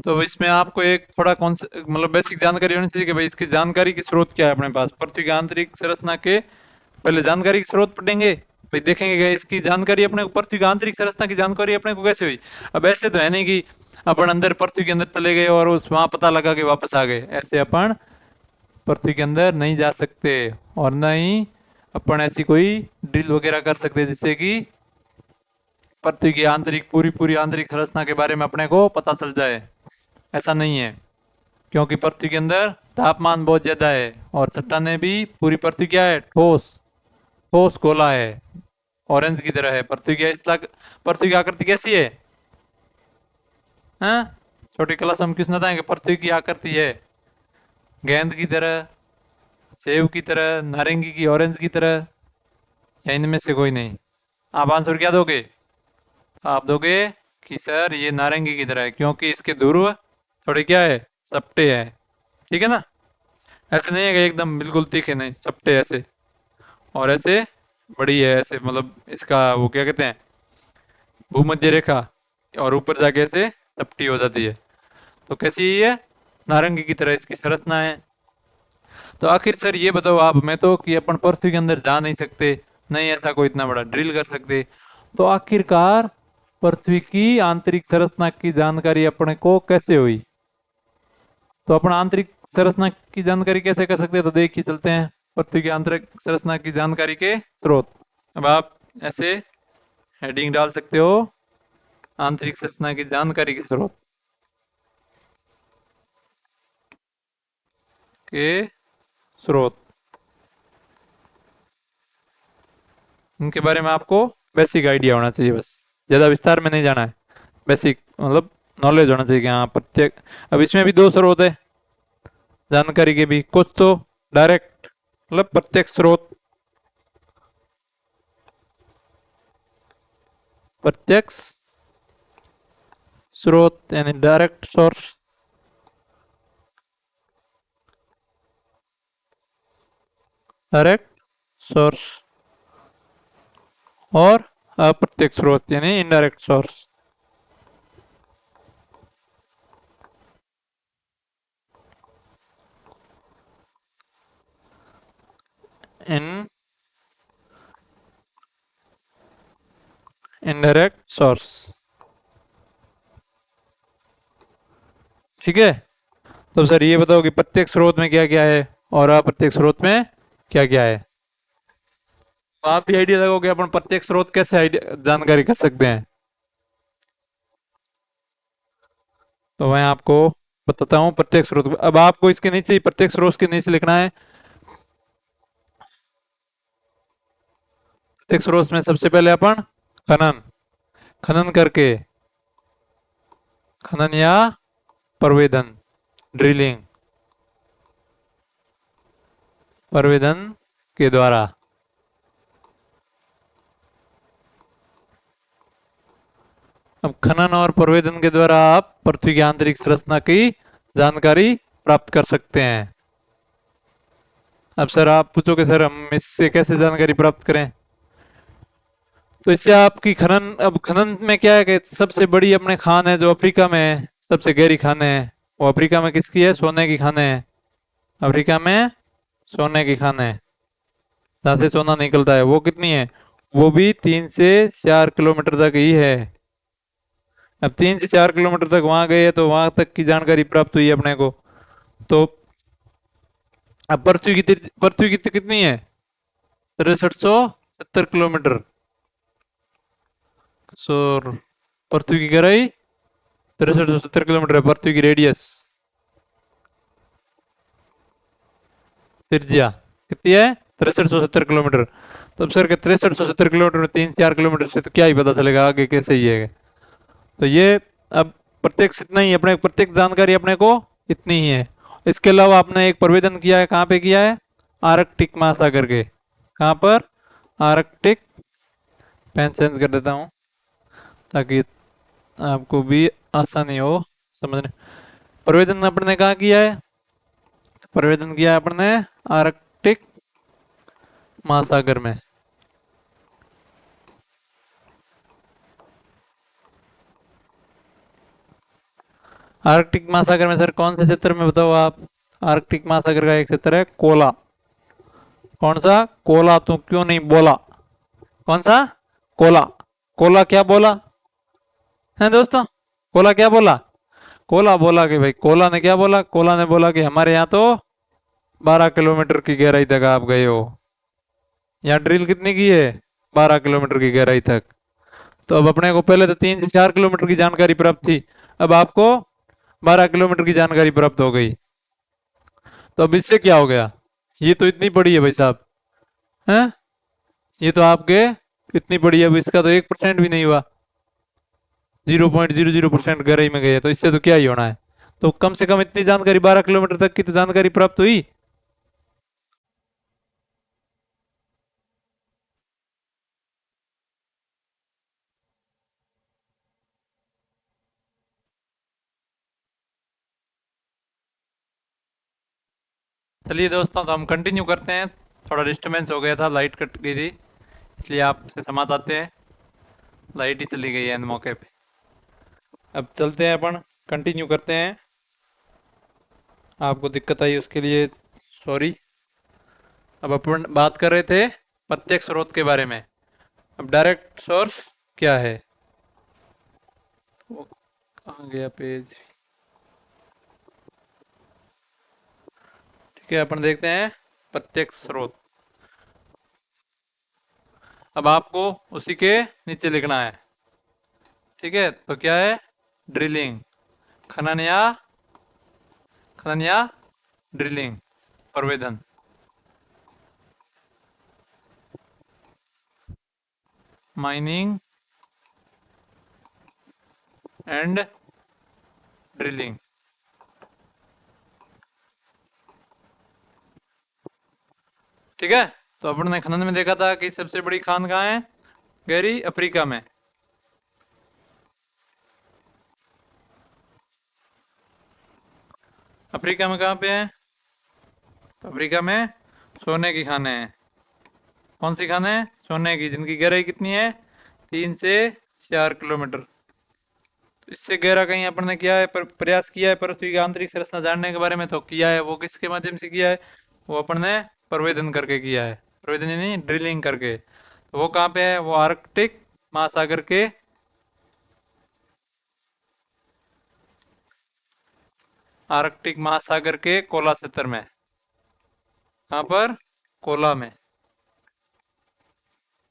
तो इसमें आपको एक थोड़ा कौन मतलब बेसिक जानकारी होनी चाहिए कि भाई इसकी जानकारी के स्रोत क्या है अपने पास, पृथ्वी की आंतरिक संरचना के पहले जानकारी के स्रोत पढ़ेंगे, भाई देखेंगे कि इसकी जानकारी अपने को, पृथ्वी की आंतरिक संरचना की जानकारी अपने को कैसे हुई। अब ऐसे तो है नहीं कि अपन अंदर पृथ्वी के अंदर चले गए और उस वहां पता लगा के वापस आ गए, ऐसे अपन पृथ्वी के अंदर नहीं जा सकते, और न ही अपन ऐसी कोई ड्रिल वगैरह कर सकते जिससे कि पृथ्वी की आंतरिक, पूरी पूरी आंतरिक संरचना के बारे में अपने को पता चल जाए। ऐसा नहीं है, क्योंकि पृथ्वी के अंदर तापमान बहुत ज्यादा है, और चट्टाने भी, पूरी पृथ्वी क्या है, ठोस, ठोस गोला है, ऑरेंज की तरह है पृथ्वी की। इस पृथ्वी की आकृति कैसी है? हाँ, छोटी क्लास हम किसने बताएंगे पृथ्वी की आकृति है गेंद की तरह, सेब की तरह, नारंगी की, ऑरेंज की तरह, या इनमें से कोई नहीं। आप आंसर क्या दोगे? आप दोगे कि सर ये नारंगी की तरह है, क्योंकि इसके ध्रुव थोड़े क्या है, चपटे हैं। ठीक है ना। ऐसे नहीं है कि एकदम बिल्कुल तीखे, नहीं, चपटे ऐसे, और ऐसे बड़ी है ऐसे, मतलब इसका वो क्या कहते हैं, भूमध्य रेखा, और ऊपर जाके ऐसे चपटी हो जाती है। तो कैसी है ये? नारंगी की तरह इसकी संरचना है। तो आखिर सर ये बताओ आप, मैं तो कि अपन पृथ्वी के अंदर जा नहीं सकते, नहीं ऐसा कोई इतना बड़ा ड्रिल कर सकते, तो आखिरकार पृथ्वी की आंतरिक संरचना की जानकारी अपने को कैसे हुई? तो अपन आंतरिक संरचना की जानकारी कैसे कर सकते हैं, तो देख ही चलते हैं पृथ्वी की आंतरिक संरचना की जानकारी के स्रोत। अब आप ऐसे हेडिंग डाल सकते हो, आंतरिक संरचना की जानकारी के स्रोत के स्रोत, उनके बारे में आपको बेसिक आइडिया होना चाहिए, बस ज़्यादा विस्तार में नहीं जाना है, बेसिक मतलब नॉलेज होना चाहिए कि हाँ प्रत्येक। अब इसमें भी दो स्रोत है जानकारी के भी, कुछ तो डायरेक्ट मतलब प्रत्यक्ष स्रोत, प्रत्यक्ष स्रोत यानी डायरेक्ट सोर्स, डायरेक्ट सोर्स, और अप्रत्यक्ष स्रोत यानी इनडायरेक्ट सोर्स। Indirect source. ठीक है। तो सर ये बताओ कि प्रत्येक स्रोत में क्या क्या है और अप्रत्यक्ष स्रोत में क्या क्या है। तो आप भी आइडिया लगाओ कि अपन प्रत्येक स्रोत कैसे आइडिया जानकारी कर सकते हैं। तो मैं आपको बताता हूँ प्रत्येक स्रोत। अब आपको इसके नीचे ही प्रत्येक स्रोत के नीचे लिखना है। प्रत्येक स्रोत में सबसे पहले अपन खनन, खनन करके, खनन या प्रवेदन, ड्रिलिंग, प्रवेदन के द्वारा। अब खनन और प्रवेदन के द्वारा आप पृथ्वी की आंतरिक संरचना की जानकारी प्राप्त कर सकते हैं। अब सर आप पूछोगे सर हम इससे कैसे जानकारी प्राप्त करें। तो इससे आपकी खनन, अब खनन में क्या है कि सबसे बड़ी अपने खान है जो अफ्रीका में है, सबसे गहरी खाने हैं। वो अफ्रीका में किसकी है, सोने की खाने हैं। अफ्रीका में सोने की खाने हैं, जहाँ से सोना निकलता है। वो कितनी है, वो भी 3 से 4 किलोमीटर तक ही है। अब 3 से 4 किलोमीटर तक वहां गए तो वहां तक की जानकारी प्राप्त हुई अपने को। तो अब पृथ्वी की कितनी है, 6370 किलोमीटर। सो पृथ्वी की गहराई 6370 किलोमीटर है, पृथ्वी की रेडियस, त्रिज्या कितनी है, 6370 किलोमीटर। तो अब सर के 6370 किलोमीटर में 3 4 किलोमीटर से तो क्या ही पता चलेगा आगे कैसे ही है। तो ये अब प्रत्यक्ष इतना ही अपने, प्रत्येक जानकारी अपने को इतनी ही है। इसके अलावा आपने एक प्रवेदन किया है, कहाँ पे किया है, आर्कटिक महासागर के। कहाँ पर, आर्कटिक। पेन चेंज कर देता हूँ ताकि आपको भी आसानी हो समझने। प्रवेदन अपन ने कहाँ किया है, प्रवेदन किया है अपन ने आर्कटिक महासागर में। आर्कटिक महासागर में सर कौन से क्षेत्र में बताओ आप। आर्कटिक महासागर का एक क्षेत्र है कोला। कौन सा, कोला, तो क्यों नहीं बोला। कौन सा, कोला। कोला क्या बोला है दोस्तों, कोला क्या बोला। कोला बोला कि भाई, कोला ने क्या बोला, कोला ने बोला कि हमारे यहाँ तो 12 किलोमीटर की गहराई तक आप गए हो। यहाँ ड्रिल कितनी की है, 12 किलोमीटर की गहराई तक। तो अब अपने को पहले तो 3 से 4 किलोमीटर की जानकारी प्राप्त थी, अब आपको 12 किलोमीटर की जानकारी प्राप्त हो गई। तो अब इससे क्या हो गया, ये तो इतनी बड़ी है भाई साहब, हैं, ये तो आपके इतनी बड़ी है, अब इसका तो 1% भी नहीं हुआ, 0.00% गहराई में गए, तो इससे तो क्या ही होना है। तो कम से कम इतनी जानकारी, 12 किलोमीटर तक की तो जानकारी प्राप्त हुई। चलिए दोस्तों, तो हम कंटिन्यू करते हैं। थोड़ा डिस्टर्बेंस हो गया था, लाइट कट गई थी, इसलिए आपसे क्षमा चाहते हैं। लाइट ही चली गई है इन मौके पे। अब चलते हैं अपन, कंटिन्यू करते हैं। आपको दिक्कत आई उसके लिए सॉरी। अब अपन बात कर रहे थे प्रत्यक्ष स्रोत के बारे में। अब डायरेक्ट सोर्स क्या है, वो कहाँ गया पेज। ठीक है, अपन देखते हैं प्रत्यक्ष स्रोत। अब आपको उसी के नीचे लिखना है। ठीक है, तो क्या है, ड्रिलिंग, खनन या, खनन या ड्रिलिंग, प्रवेदन, माइनिंग एंड ड्रिलिंग। ठीक है। तो अपन ने खनन में देखा था कि सबसे बड़ी खान कहाँ है, गहरी अफ्रीका में। अफ्रीका में कहाँ पे है, तो अफ्रीका में सोने की खाने हैं। कौन सी खाने हैं, सोने की, जिनकी गहराई कितनी है, 3 से 4 किलोमीटर। तो इससे गहरा कहीं अपन ने किया है, प्रयास किया है पृथ्वी की आंतरिक संरचना जानने के बारे में, तो किया है। वो किसके माध्यम से किया है, वो अपन ने प्रवेदन करके किया है। प्रवेदन यानी ड्रिलिंग करके। तो वो कहाँ पे है, वो आर्कटिक महासागर के आर्कटिक महासागर के कोला क्षेत्र में। कहाँ पर? कोला में,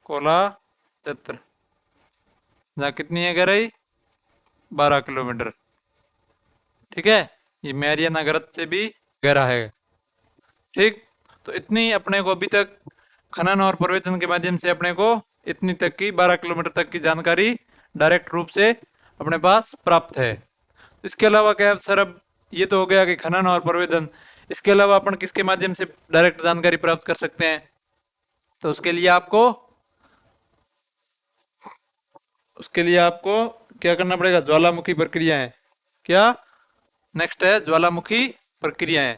कोला क्षेत्र। जहाँ कितनी है गहराई? 12 किलोमीटर। ठीक है, ये मैरियाना ग्रत से भी गहरा है। ठीक, तो इतनी अपने को अभी तक खनन और प्रवेदन के माध्यम से अपने को इतनी तक की 12 किलोमीटर तक की जानकारी डायरेक्ट रूप से अपने पास प्राप्त है। इसके अलावा क्या है सर? अब ये तो हो गया कि खनन और प्रवेदन, इसके अलावा अपन किसके माध्यम से डायरेक्ट जानकारी प्राप्त कर सकते हैं? तो उसके लिए आपको क्या करना पड़ेगा? ज्वालामुखी प्रक्रियाएं। क्या नेक्स्ट है? ज्वालामुखी प्रक्रियाएं।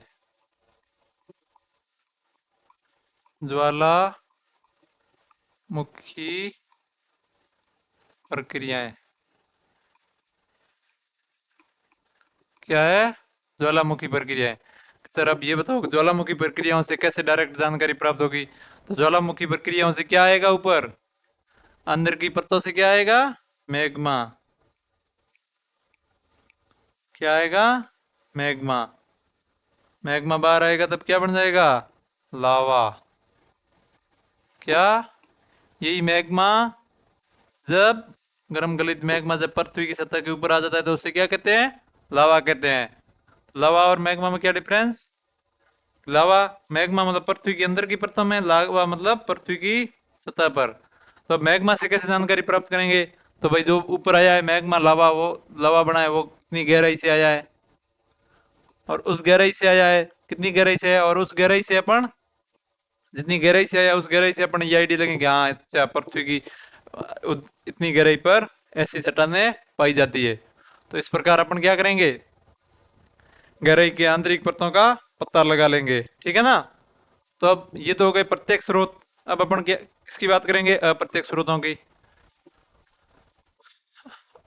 ज्वालामुखी प्रक्रियाएं क्या है? ज्वालामुखी प्रक्रियाएं। सर अब ये बताओ कि ज्वालामुखी प्रक्रियाओं से कैसे डायरेक्ट जानकारी प्राप्त होगी? तो ज्वालामुखी प्रक्रियाओं से क्या आएगा? ऊपर अंदर की परतों से क्या आएगा? मैग्मा। क्या आएगा? मैग्मा। मैग्मा बाहर आएगा तब क्या बन जाएगा? लावा। क्या? यही मैग्मा, जब गर्म गलित मैग्मा जब पृथ्वी की सतह के ऊपर आ जाता है तो उसे क्या कहते हैं? लावा कहते हैं। लावा और मैग्मा में क्या डिफरेंस? लावा, मैग्मा मतलब पृथ्वी के अंदर की परतों में, लावा मतलब पृथ्वी की सतह पर। तो अब मैग्मा से कैसे जानकारी प्राप्त करेंगे? तो भाई जो ऊपर आया है मैग्मा लावा, वो लावा बना है, वो कितनी गहराई से आया है? और उस गहराई से आया है, कितनी गहराई से है? और उस गहराई से अपन जितनी गहराई से आया उस गहराई से अपन ये आईडी लगेंगे, हाँ अच्छा पृथ्वी की इतनी गहराई पर ऐसी चट्टानें पाई जाती है। तो इस प्रकार अपन क्या करेंगे? गहराई के आंतरिक परतों का पता लगा लेंगे। ठीक है ना? तो अब ये तो हो गए प्रत्यक्ष स्रोत। अब अपन क्या किसकी बात करेंगे? अप्रत्यक्ष स्रोतों की।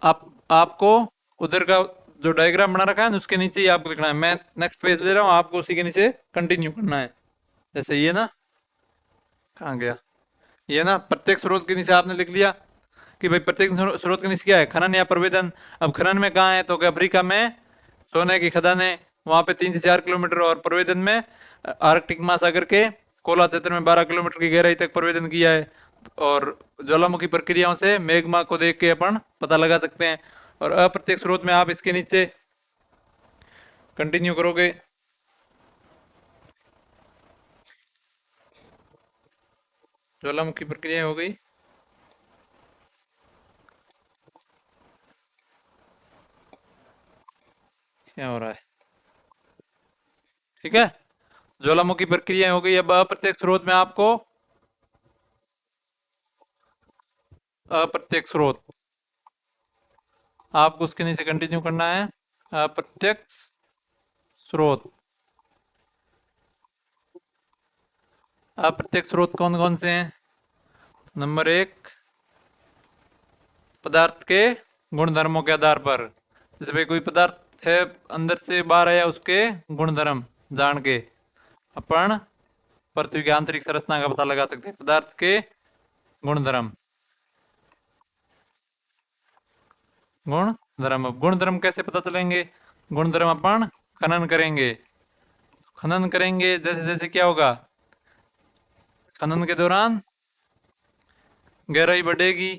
आपको उधर का जो डायग्राम बना रखा है ना उसके नीचे ही आपको लिखना है। मैं नेक्स्ट पेज ले रहा हूँ, आपको उसी के नीचे कंटिन्यू करना है। जैसे ये ना, कहाँ गया ये ना, प्रत्यक्ष स्रोत के नीचे आपने लिख लिया कि भाई प्रत्यक्ष स्रोत के नीचे क्या है? खनन या प्रवेदन। अब खनन में कहाँ है? तो अफ्रीका में सोने की खदानें, वहां पे 3 से 4 किलोमीटर। और प्रवेदन में आर्कटिक महासागर के कोला क्षेत्र में 12 किलोमीटर की गहराई तक प्रवेदन किया है। और ज्वालामुखी प्रक्रियाओं से मेग्मा को देख के अपन पता लगा सकते हैं। और अप्रत्यक्ष स्रोत में आप इसके नीचे कंटिन्यू करोगे। ज्वालामुखी प्रक्रिया हो गई। क्या हो रहा है? ठीक है, ज्वालामुखी प्रक्रिया हो गई। अब अप्रत्यक्ष स्रोत में आपको अप्रत्यक्ष स्रोत आपको उसके नीचे कंटिन्यू करना है। अप्रत्यक्ष स्रोत, अप्रत्यक्ष स्रोत कौन कौन से हैं? नंबर एक, पदार्थ के गुण धर्मों के आधार पर। जैसे भाई कोई पदार्थ है अंदर से बाहर आया, उसके गुण धर्म जान के अपन पृथ्वी की आंतरिक संरचना का पता लगा सकते हैं। पदार्थ के गुण धर्म, गुण धर्म। अब गुण धर्म कैसे पता चलेंगे? गुण धर्म अपन खनन करेंगे। खनन करेंगे जैसे जैसे क्या होगा? खनन के दौरान गहराई बढ़ेगी।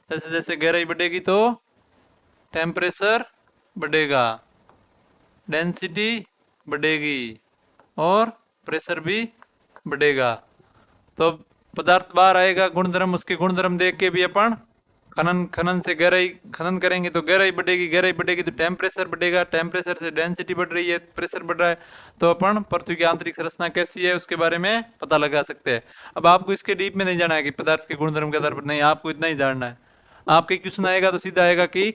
जैसे जैसे गहराई बढ़ेगी तो टेम्परेचर बढ़ेगा, डेंसिटी बढ़ेगी और प्रेशर भी बढ़ेगा। तो पदार्थ बाहर आएगा, गुणधर्म, उसके गुणधर्म देख के भी अपन खनन खनन से गहराई खनन करेंगे तो गहराई बढ़ेगी, गहराई बढ़ेगी तो टेम्परेचर बढ़ेगा, टेम्परेचर से डेंसिटी बढ़ रही है, प्रेशर बढ़ रहा है, तो अपन पृथ्वी की आंतरिक संरचना कैसी है उसके बारे में पता लगा सकते हैं। अब आपको इसके डीप में नहीं जाना है कि पदार्थ के गुणधर्म के आधार पर, नहीं, आपको इतना ही जानना है। आपके क्वेश्चन आएगा तो सीधा आएगा कि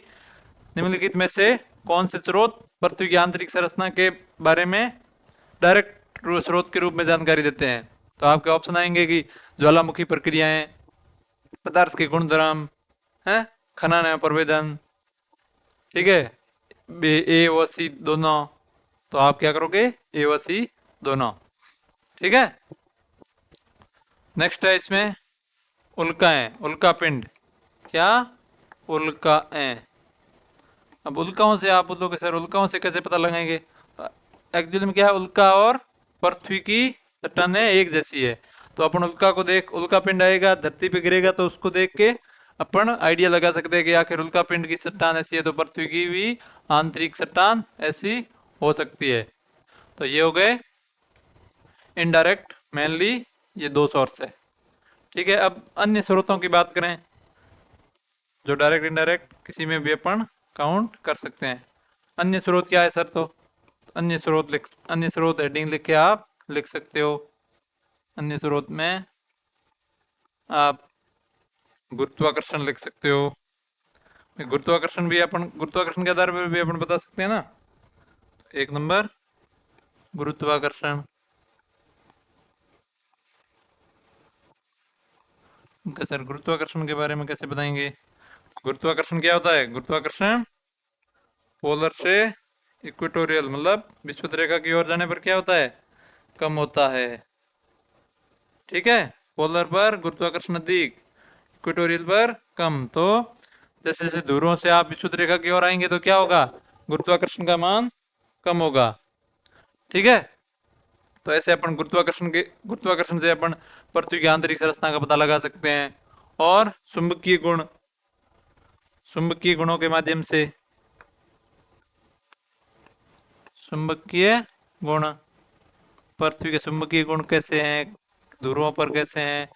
निम्नलिखित में से कौन से स्रोत पृथ्वी की आंतरिक संरचना के बारे में डायरेक्ट स्रोत के रूप में जानकारी देते हैं? तो आपके ऑप्शन आएंगे कि ज्वालामुखी प्रक्रियाएं, पदार्थ के गुणधर्म है, खनन है, प्रवेदन। ठीक है, ए व सी दोनों। तो आप क्या करोगे? ए व सी दोनों। ठीक है, नेक्स्ट है इसमें उल्काएं, उल्का पिंड। क्या? उल्काएं। अब उल्काओं से आप बोलोगे सर उल्काओं से कैसे पता लगाएंगे? एक्चुअली में क्या है, उल्का और पृथ्वी की चट्टानें एक जैसी है। तो अपन उल्का को देख, उल्का पिंड आएगा धरती पे गिरेगा तो उसको देख के अपन आइडिया लगा सकते हैं कि आखिर उल्का पिंड की चट्टान ऐसी है तो पृथ्वी की भी आंतरिक चट्टान ऐसी हो सकती है। तो ये हो गए इनडायरेक्ट, मेनली ये दो सोर्स है। ठीक है, अब अन्य स्रोतों की बात करें जो डायरेक्ट इनडायरेक्ट किसी में भी अपन काउंट कर सकते हैं। अन्य स्रोत क्या है सर? तो अन्य स्रोत हेडिंग लिख के आप लिख सकते हो। अन्य स्रोत में आप गुरुत्वाकर्षण लिख सकते हो। गुरुत्वाकर्षण के आधार पर भी अपन बता सकते हैं ना। एक नंबर गुरुत्वाकर्षण। सर गुरुत्वाकर्षण के बारे में कैसे बताएंगे? गुरुत्वाकर्षण क्या होता है? गुरुत्वाकर्षण पोलर से इक्वेटोरियल मतलब विषुवत रेखा की ओर जाने पर क्या होता है? कम होता है। ठीक है, पोलर पर गुरुत्वाकर्षण अधिक, इक्वेटोरियल पर कम। तो जैसे जैसे ध्रुवों से आप विषुवत रेखा की ओर आएंगे तो क्या होगा? गुरुत्वाकर्षण का मान कम होगा। ठीक है, तो ऐसे अपन गुरुत्वाकर्षण से अपन पृथ्वी की आंतरिक संरचना का पता लगा सकते हैं। और चुंबकीय गुणों के माध्यम से, चुंबकीय गुण, पृथ्वी के चुंबकीय गुण कैसे हैं, ध्रुवों पर कैसे हैं,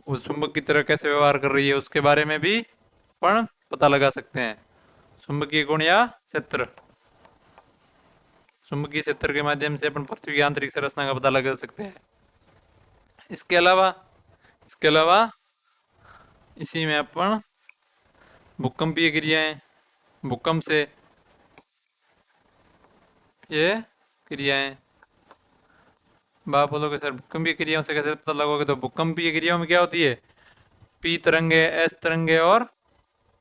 वो चुंबक की तरह कैसे व्यवहार कर रही है उसके बारे में भी अपन पता लगा सकते हैं। चुंबकीय गुण या क्षेत्र, चुंबकीय क्षेत्र के माध्यम से अपन पृथ्वी की आंतरिक संरचना का पता लगा सकते हैं। इसके अलावा इसके अलावा इसी में अपन भूकंपीय क्रियाएं, भूकंप से ये क्रियाएं, बात बोलोगे सर भूकंपीय क्रियाओं से कैसे पता लगोगे? तो भूकंपीय क्रियाओं में क्या होती है? पी तरंगे, एस तरंगे और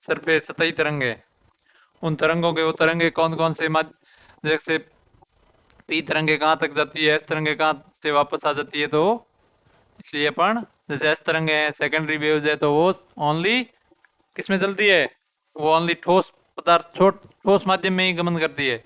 सरफेस सतही तरंगे। उन तरंगों के वो तरंगे कौन कौन से जैसे पी तरंगे कहाँ तक जाती है, एस तरंगे कहाँ से वापस आ जाती है। तो इसलिए अपन जैसे एस तरंगे हैं सेकेंडरी वेव्स है तो वो ओनली किस में चलती है? वो ओनली ठोस पदार्थ, ठोस माध्यम में ही गमन करती है।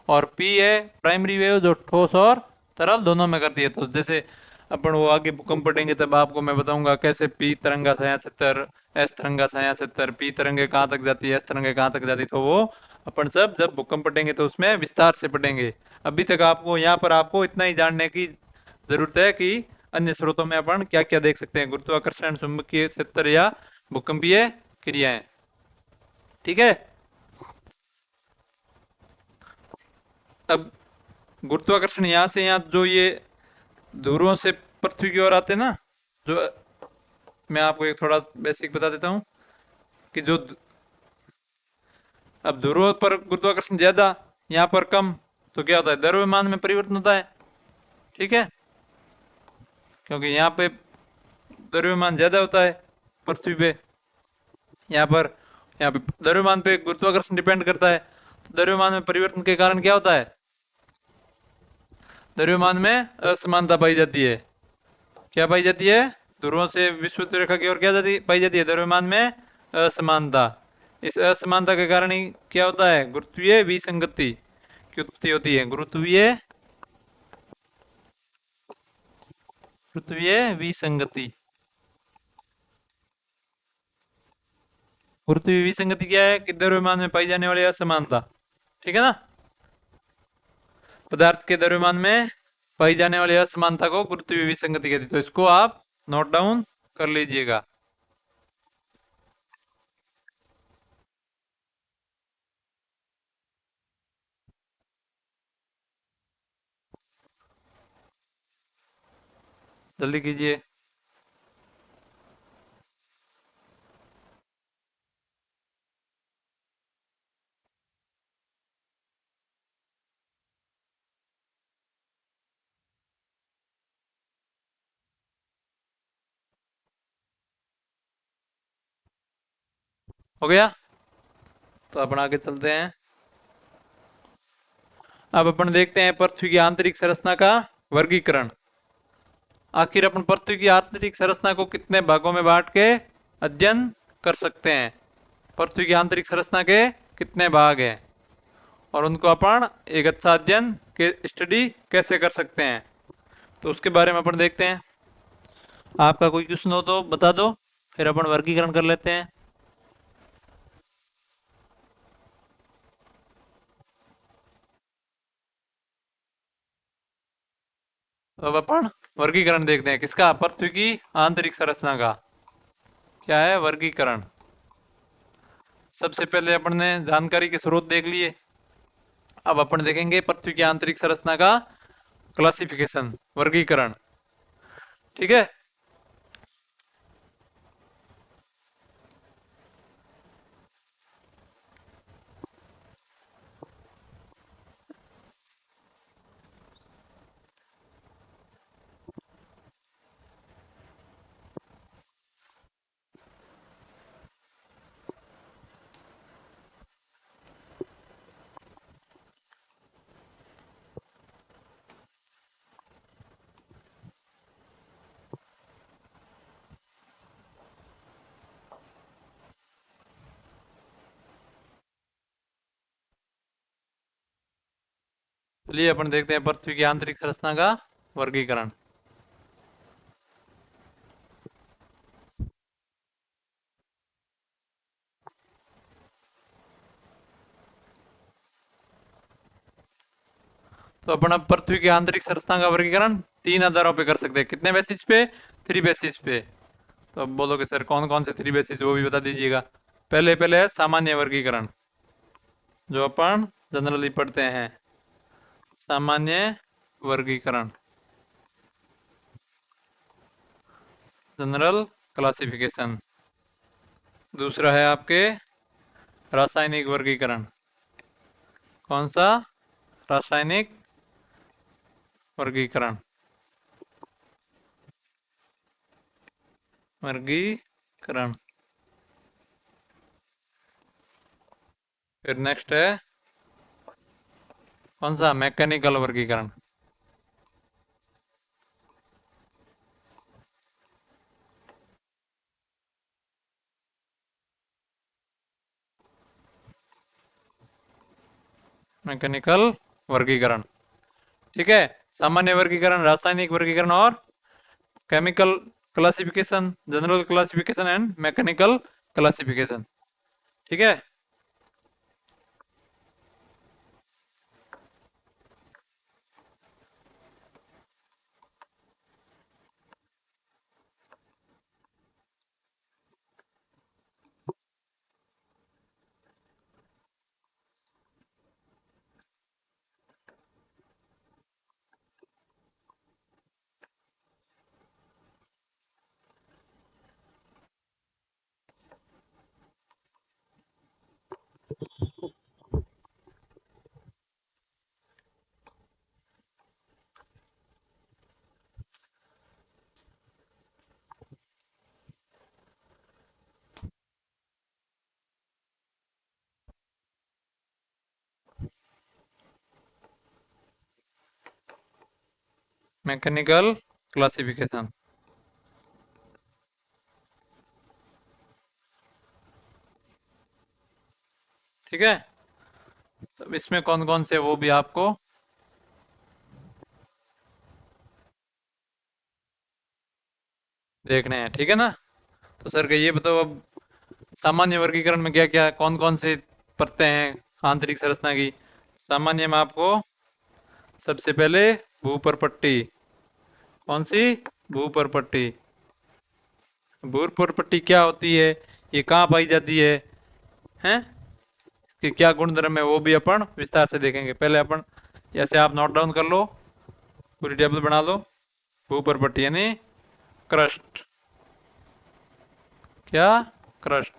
और पी है प्राइमरी वेव जो ठोस और तरल दोनों में करती है। तो जैसे अपन वो आगे भूकंप पढ़ेंगे तब आपको मैं बताऊंगा कैसे पी तरंगा छाया क्षेत्र, एस तरंगा छाया क्षेत्र, पी तरंगे कहाँ तक जाती है, एस तरंगे कहाँ तक जाती है। तो वो अपन सब जब भूकंप पढ़ेंगे तो उसमें विस्तार से पढ़ेंगे। अभी तक आपको यहाँ पर आपको इतना ही जानने की जरूरत है कि अन्य स्रोतों में अपन क्या क्या देख सकते हैं, गुरुत्वाकर्षण, चुंबकीय क्षेत्र या भूकंपीय क्रियाएं। ठीक है, अब गुरुत्वाकर्षण यहाँ से यहाँ जो ये ध्रुवों से पृथ्वी की ओर आते हैं ना, जो मैं आपको एक थोड़ा बेसिक बता देता हूँ कि जो अब ध्रुवों पर गुरुत्वाकर्षण ज्यादा, यहाँ पर कम, तो क्या होता है? द्रव्यमान में परिवर्तन होता है। ठीक है, क्योंकि यहाँ पे द्रव्यमान ज्यादा होता है पृथ्वी पे, यहाँ पे द्रव्यमान पे गुरुत्वाकर्षण डिपेंड करता है। तो द्रव्यमान में परिवर्तन के कारण क्या होता है? द्रव्यमान में असमानता पाई जाती है। क्या पाई जाती है? ध्रुवों से विषुवत रेखा की ओर क्या जाती पाई जाती है? द्रव्यमान में असमानता। इस असमानता के कारण ही क्या होता है? गुरुत्वीय विसंगति की उत्पत्ति होती है। गुरुत्वीय विसंगति। गुरुत्वीय विसंगति क्या है? कि द्रव्यमान में पाई जाने वाली असमानता। ठीक है ना, पदार्थ के द्रव्यमान में पाई जाने वाली असमानता को गुरुत्वीय विसंगति कहती है। तो इसको आप नोट डाउन कर लीजिएगा। जल्दी कीजिए। हो गया, तो अपन आगे चलते हैं। अब अपन देखते हैं पृथ्वी की आंतरिक संरचना का वर्गीकरण। आखिर अपन पृथ्वी की आंतरिक संरचना को कितने भागों में बांट के अध्ययन कर सकते हैं? पृथ्वी की आंतरिक संरचना के कितने भाग हैं और उनको अपन एक अच्छा अध्ययन के स्टडी कैसे कर सकते हैं, तो उसके बारे में अपन देखते हैं। आपका कोई क्वेश्चन हो तो बता दो, फिर अपन वर्गीकरण कर लेते हैं। अब अपन वर्गीकरण देखते हैं किसका, पृथ्वी की आंतरिक संरचना का। क्या है वर्गीकरण? सबसे पहले अपन ने जानकारी के स्रोत देख लिए। अब अपन देखेंगे पृथ्वी की आंतरिक संरचना का क्लासिफिकेशन, वर्गीकरण। ठीक है। चलिए अपन देखते हैं पृथ्वी की आंतरिक संरचना का वर्गीकरण। तो अपन अब पृथ्वी की आंतरिक संरचना का वर्गीकरण तीन आधारों पे कर सकते हैं। कितने बेसिस पे? थ्री बेसिस पे। तो अब बोलोगे सर कौन कौन से थ्री बेसिस, वो भी बता दीजिएगा। पहले पहले है सामान्य वर्गीकरण, जो अपन जनरली पढ़ते हैं, सामान्य वर्गीकरण, जनरल क्लासिफिकेशन। दूसरा है आपके रासायनिक वर्गीकरण। कौन सा? रासायनिक वर्गीकरण, वर्गीकरण। फिर नेक्स्ट है कौन सा? मैकेनिकल वर्गीकरण। मैकेनिकल वर्गीकरण। ठीक है। सामान्य वर्गीकरण, रासायनिक वर्गीकरण और chemical classification, general classification and mechanical classification. ठीक है। Mechanical classification. ठीक है। तो इसमें कौन कौन से वो भी आपको देखने हैं। ठीक है ना। तो सर का ये बताओ अब, सामान्य वर्गीकरण में क्या क्या कौन कौन से परतें हैं आंतरिक संरचना की? सामान्य में आपको सबसे पहले भूपर्पट्टी। कौन सी? भूपर्पट्टी। भूपर्पट्टी क्या होती है, ये कहाँ पाई जाती है, हैं, कि क्या गुणधर्म है, वो भी अपन विस्तार से देखेंगे। पहले अपन ऐसे आप नोट डाउन कर लो, पूरी टेबल बना लो। भूपर्पट्टी यानी क्रस्ट। क्या? क्रस्ट।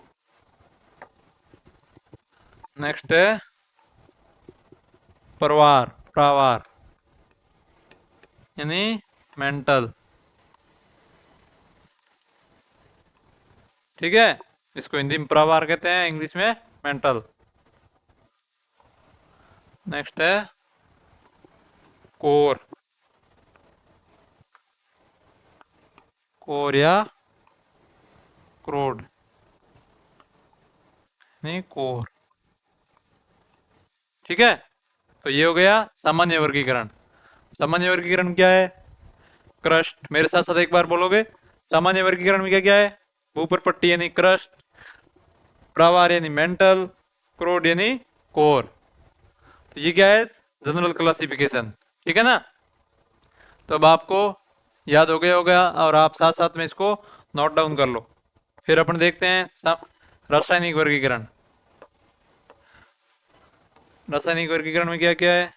नेक्स्ट है परवार, प्रावार यानी मेंटल। ठीक है। इसको हिंदी में प्रावार कहते हैं, इंग्लिश में मेंटल। नेक्स्ट है कोर। कोर या क्रोड, नहीं कोर। ठीक है, तो ये हो गया सामान्य वर्गीकरण। सामान्य वर्गीकरण क्या है? क्रस्ट, मेरे साथ साथ एक बार बोलोगे। सामान्य वर्गीकरण में क्या क्या है? ऊपर पट्टी यानी क्रस्ट, प्रावार यानी मेंटल, क्रोड यानी कोर। तो ये क्या है? General classification. ठीक है ना? तो अब आपको याद हो गया होगा और आप साथ साथ में इसको नोट डाउन कर लो। फिर अपन देखते हैं रासायनिक वर्गीकरण। रासायनिक वर्गीकरण में क्या क्या है?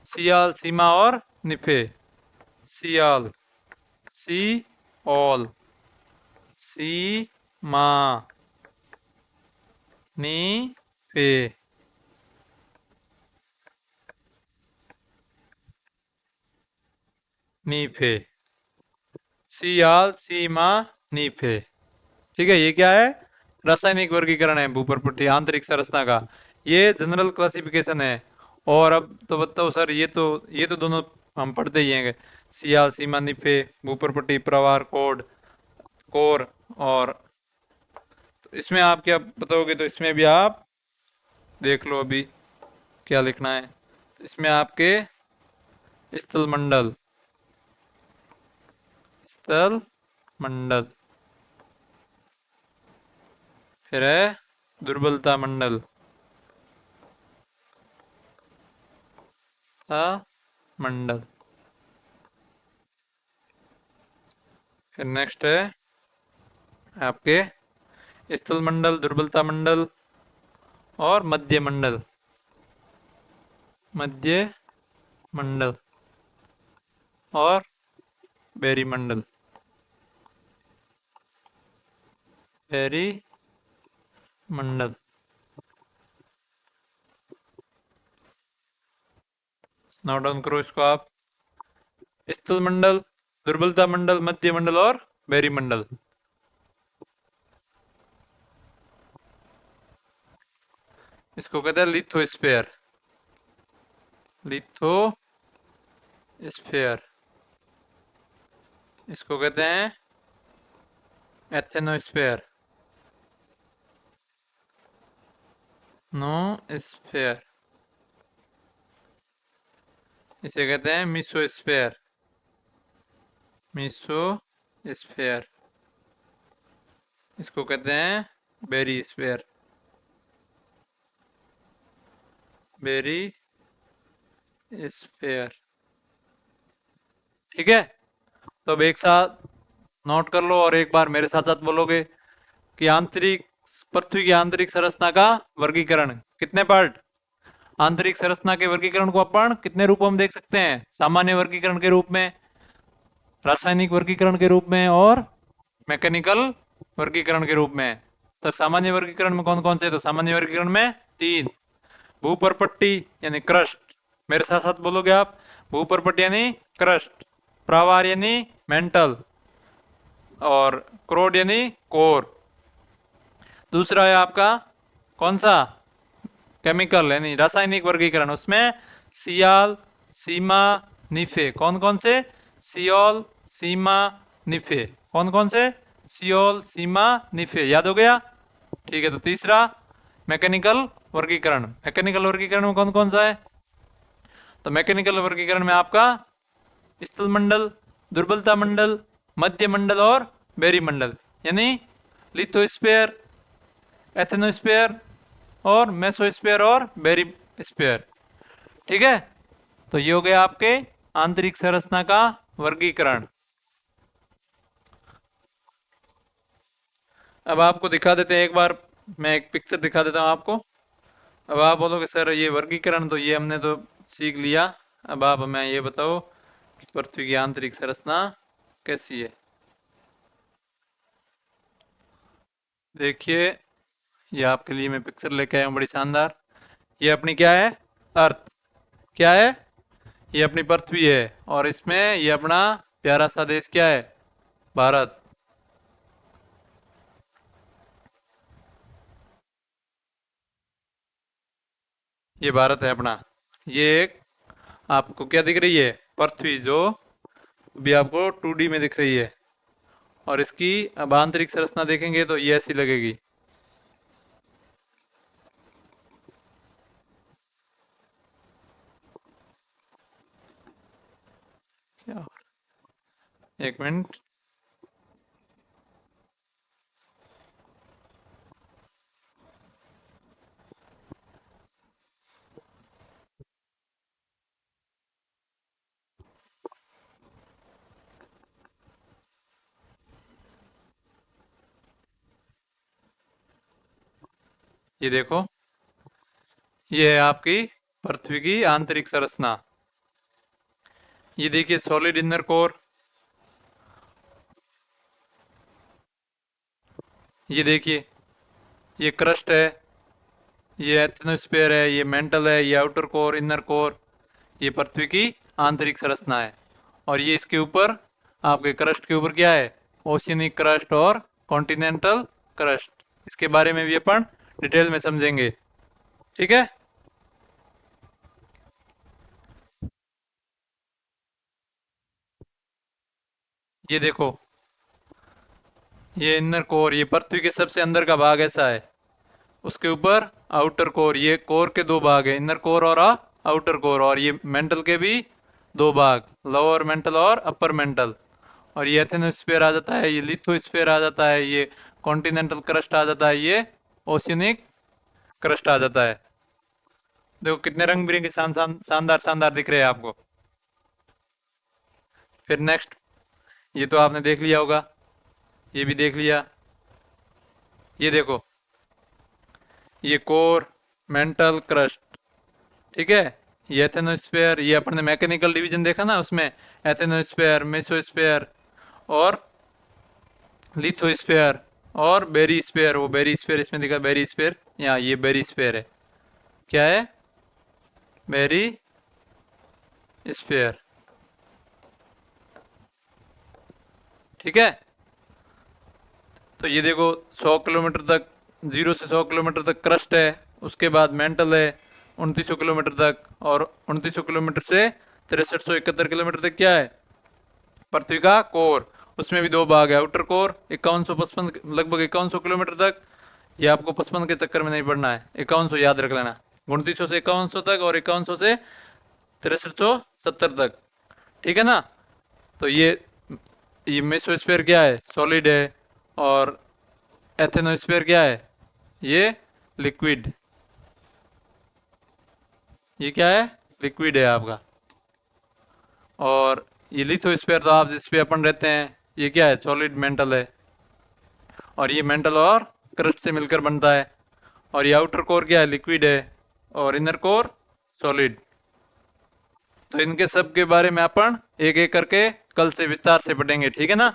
सियाल, सीमा और निफे। सियाल, सी ऑल, सीमा, नी पे। नीफे, सियाल, सीमा, नीफे। ठीक है, ये क्या है? रासायनिक वर्गीकरण है भूपर्पटीय आंतरिक संरचना का। ये जनरल क्लासिफिकेशन है। और अब तो बताओ सर, ये तो दोनों हम पढ़ते ही हैं। सियाल, सीमा, निफे, भूपर्पटीय, प्रवार, कोड, कोर। और तो इसमें आप क्या बताओगे? तो इसमें भी आप देख लो अभी क्या लिखना है। इसमें आपके स्थल मंडल, स्थल मंडल, फिर है दुर्बलता मंडल, मंडल। फिर नेक्स्ट है आपके स्थल मंडल, दुर्बलता मंडल और मध्य मंडल, मध्य मंडल और बेरी मंडल, बेरी मंडल। नोट डाउन करो इसको आप। स्थल मंडल, दुर्बलता मंडल, मध्य मंडल और बेरी मंडल। इसको कहते हैं लिथोस्फेयर, लिथोस्फेयर। इसको कहते हैं एथेनोस्फेयर, नो स्फेयर। इसे कहते हैं मिसोस्फेयर, मिसोस्फेयर। इसको कहते हैं बेरी स्फेयर, बेरी स्फेयर। ठीक है, तो अब एक साथ नोट कर लो और एक बार मेरे साथ साथ बोलोगे कि आंतरिक पृथ्वी की आंतरिक संरचना का वर्गीकरण कितने पार्ट? आंतरिक संरचना के वर्गीकरण को अपन कितने रूपों में देख सकते हैं? सामान्य वर्गीकरण के रूप में, रासायनिक वर्गीकरण के रूप में और मैकेनिकल वर्गीकरण के रूप में। तो सामान्य वर्गीकरण में कौन कौन से? तो सामान्य वर्गीकरण में तीन। भूपर्पट्टी यानी क्रस्ट, मेरे साथ साथ बोलोगे आप। भूपर्पट्टी यानी क्रस्ट, प्रावार यानी मेंटल और क्रोड यानी कोर। दूसरा है आपका कौन सा? केमिकल यानी रासायनिक वर्गीकरण, उसमें सियाल, सीमा, निफे। कौन कौन से? सियोल, सीमा, निफे। कौन कौन से? सियोल, सीमा, निफे। याद हो गया? ठीक है, तो तीसरा मैकेनिकल वर्गीकरण। मैकेनिकल वर्गीकरण में कौन कौन सा है? तो मैकेनिकल वर्गीकरण में आपका स्थल मंडल, दुर्बलता मंडल, मध्य मंडल और बेरी मंडल, यानी लिथोस्फेयर, एथेनोस्फेयर और मेसोस्फेयर और बेरी स्फेयर। ठीक है, तो ये हो गया आपके आंतरिक संरचना का वर्गीकरण। अब आपको दिखा देते हैं एक बार, मैं एक पिक्चर दिखा देता हूँ आपको। अब आप बोलोगे सर ये वर्गीकरण तो ये हमने तो सीख लिया, अब आप हमें ये बताओ कि पृथ्वी की आंतरिक संरचना कैसी है। देखिए, ये आपके लिए मैं पिक्चर लेके आया हूँ बड़ी शानदार। ये अपनी क्या है? अर्थ। क्या है? ये अपनी पृथ्वी है और इसमें ये अपना प्यारा सा देश क्या है? भारत। ये भारत है अपना। ये एक आपको क्या दिख रही है? पृथ्वी, जो अभी आपको 2D में दिख रही है। और इसकी अब आंतरिक संरचना देखेंगे तो ये ऐसी लगेगी। क्या, एक मिनट। ये देखो, ये है आपकी पृथ्वी की आंतरिक संरचना। ये देखिए सॉलिड इनर कोर, ये देखिए ये क्रस्ट है, ये एथनोस्फीयर है, ये मेंटल है, ये आउटर कोर, इनर कोर, ये पृथ्वी की आंतरिक संरचना है। और ये इसके ऊपर आपके क्रस्ट के ऊपर क्या है, ओशियनिक क्रस्ट और कॉन्टिनेंटल क्रस्ट। इसके बारे में भी अपन डिटेल में समझेंगे, ठीक है। ये देखो, ये इनर कोर, ये पृथ्वी के सबसे अंदर का भाग ऐसा है। उसके ऊपर आउटर कोर, ये कोर के दो भाग है, इनर कोर और आउटर कोर। और ये मेंटल के भी दो भाग, लोअर मेंटल और अपर मेंटल। और ये एथेनोस्फीयर आ जाता है, ये लिथोस्फीयर आ जाता है, ये कॉन्टिनेंटल क्रस्ट आ जाता है, ये ओशियनिक क्रस्ट आ जाता है। देखो कितने रंग बिरंगे शानदार शानदार दिख रहे हैं आपको। फिर नेक्स्ट, ये तो आपने देख लिया होगा, ये भी देख लिया। ये देखो, ये कोर, मेंटल, क्रस्ट, ठीक है। ये एथेनोस्फेयर, ये अपन ने मैकेनिकल डिवीजन देखा ना, उसमें एथेनोस्फेयर, मेसोस्फेयर और लिथोस्फेयर और बेरीस्फेयर। वो बेरीस्फेयर इसमें दिखा, बेरीस्फेयर, यहाँ ये बेरीस्फेयर है। क्या है, बेरी स्फेयर, ठीक है। तो ये देखो 100 किलोमीटर तक, 0 से 100 किलोमीटर तक क्रस्ट है। उसके बाद मेंटल है 2900 किलोमीटर तक, और 2900 किलोमीटर से 6371 किलोमीटर तक क्या है, पृथ्वी का कोर। उसमें भी दो भाग है, आउटर कोर 5155, लगभग 5100 किलोमीटर तक। ये आपको 55 के चक्कर में नहीं पड़ना है, 5100 याद रख लेना। 2900 से 5100 तक और 5100 से 6370 तक, ठीक है ना। तो ये मेसोस्फेयर क्या है, सॉलिड है। और एथेनोस्फेयर क्या है, ये लिक्विड। ये क्या है, लिक्विड है आपका। और ये लिथोस्फेयर, तो आप जिस पे अपन रहते हैं, ये क्या है, सॉलिड मेंटल है। और ये मेंटल और क्रस्ट से मिलकर बनता है। और ये आउटर कोर क्या है, लिक्विड है। और इनर कोर सॉलिड। तो इनके सब के बारे में अपन एक एक करके कल से विस्तार से पढ़ेंगे, ठीक है ना।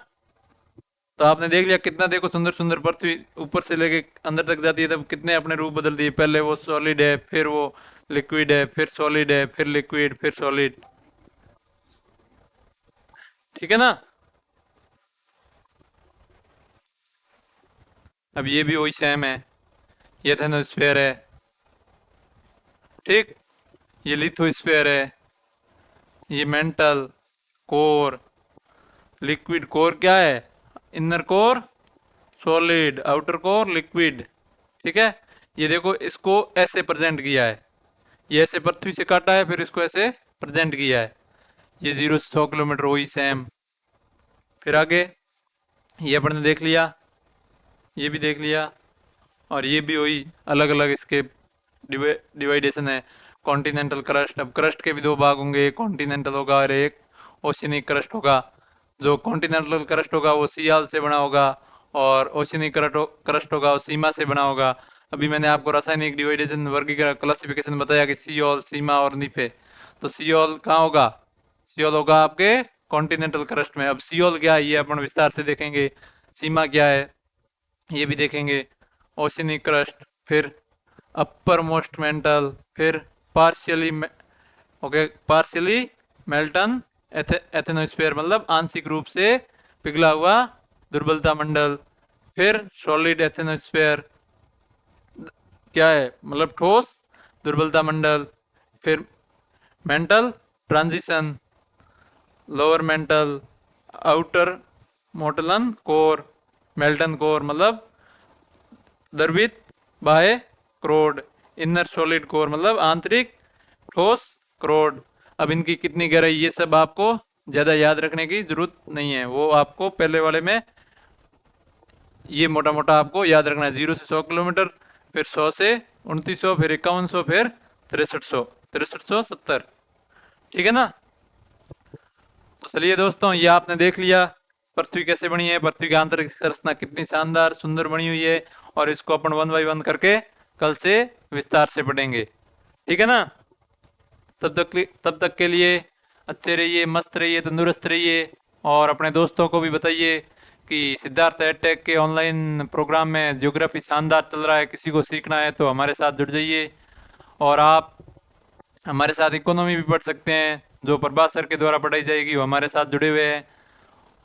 तो आपने देख लिया कितना, देखो सुंदर सुंदर पृथ्वी ऊपर से लेके अंदर तक जाती है, तब कितने अपने रूप बदल दिए। पहले वो सॉलिड है, फिर वो लिक्विड है, फिर सॉलिड है, फिर लिक्विड, फिर सॉलिड, ठीक है ना। अब ये भी वही सेम है, ये थर्मोस्फेयर है, ठीक। ये लिथोस्फेयर है, ये मेंटल, कोर, लिक्विड। कोर क्या है, inner core solid, outer core liquid, ठीक है। ये देखो इसको ऐसे प्रेजेंट किया है, ये ऐसे पृथ्वी से काटा है, फिर इसको ऐसे प्रेजेंट किया है। ये 0 से 100 किलोमीटर वही सेम। फिर आगे ये अपन ने देख लिया, ये भी देख लिया। और ये भी वही, अलग अलग इसके डिवाइडेशन है। कॉन्टिनेंटल क्रस्ट, अब क्रस्ट के भी दो भाग होंगे, एक कॉन्टिनेंटल होगा और एक ओशिनिक क्रस्ट होगा। जो कॉन्टिनेंटल क्रस्ट होगा वो सियाल से बना होगा, और ओशिनिक क्रस्ट होगा वो सीमा से बना होगा। अभी मैंने आपको रासायनिक डिवाइडेशन, वर्गीकरण, क्लासिफिकेशन बताया कि सियोल, सीमा और निफे। तो सियोल कहाँ होगा, सियोल होगा आपके कॉन्टिनेंटल क्रस्ट में। अब सियोल क्या है ये अपन विस्तार से देखेंगे, सीमा क्या है ये भी देखेंगे। ओशिनिक क्रस्ट, फिर अपर मोस्ट मेंटल, फिर पार्शियली, ओके, पार्शियली मेल्टन एथेनोस्फेयर, मतलब आंशिक रूप से पिघला हुआ दुर्बलता मंडल। फिर सॉलिड एथेनोस्फेयर क्या है, मतलब ठोस दुर्बलता मंडल। फिर mantle transition, lower mantle, outer molten core, molten core मतलब द्रवित बाह्य क्रोड, इनर सॉलिड कोर मतलब आंतरिक ठोस क्रोड। अब इनकी कितनी गहराई ये सब आपको ज्यादा याद रखने की जरूरत नहीं है, वो आपको पहले वाले में ये मोटा मोटा आपको याद रखना है। 0 से 100 किलोमीटर, फिर 100 से 2900, फिर 5100, फिर 6300, 6370। ठीक है ना। तो चलिए दोस्तों, ये आपने देख लिया पृथ्वी कैसे बनी है, पृथ्वी की आंतरिक संरचना कितनी शानदार सुंदर बनी हुई है, और इसको अपन वन बाई वन करके कल से विस्तार से पढ़ेंगे। ठीक है ना। तब तक के लिए अच्छे रहिए, मस्त रहिए, तंदुरुस्त रहिए, और अपने दोस्तों को भी बताइए कि सिद्धार्थ एडटेक के ऑनलाइन प्रोग्राम में ज्योग्राफी शानदार चल रहा है, किसी को सीखना है तो हमारे साथ जुड़ जाइए। और आप हमारे साथ इकोनॉमी भी पढ़ सकते हैं, जो प्रभात सर के द्वारा पढ़ाई जाएगी, वो हमारे साथ जुड़े हुए हैं।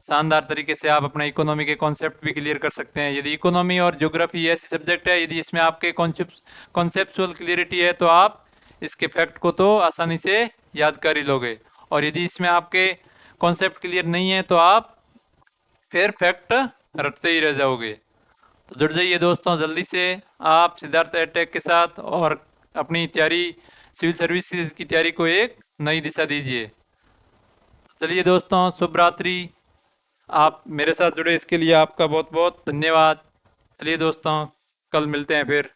शानदार तरीके से आप अपने इकोनॉमी के कॉन्सेप्ट भी क्लियर कर सकते हैं। यदि इकोनॉमी और ज्योग्राफी ऐसी सब्जेक्ट है, यदि इसमें आपके कॉन्सेप्चुअल क्लियरिटी है तो आप इसके फैक्ट को तो आसानी से याद कर ही लोगे, और यदि इसमें आपके कॉन्सेप्ट क्लियर नहीं है तो आप फिर फैक्ट रटते ही रह जाओगे। तो जुड़ जाइए दोस्तों जल्दी से आप सिद्धार्थ एडटेक के साथ, और अपनी तैयारी, सिविल सर्विसेज की तैयारी को एक नई दिशा दीजिए। चलिए दोस्तों, शुभ रात्रि। आप मेरे साथ जुड़े इसके लिए आपका बहुत बहुत धन्यवाद। चलिए दोस्तों, कल मिलते हैं फिर।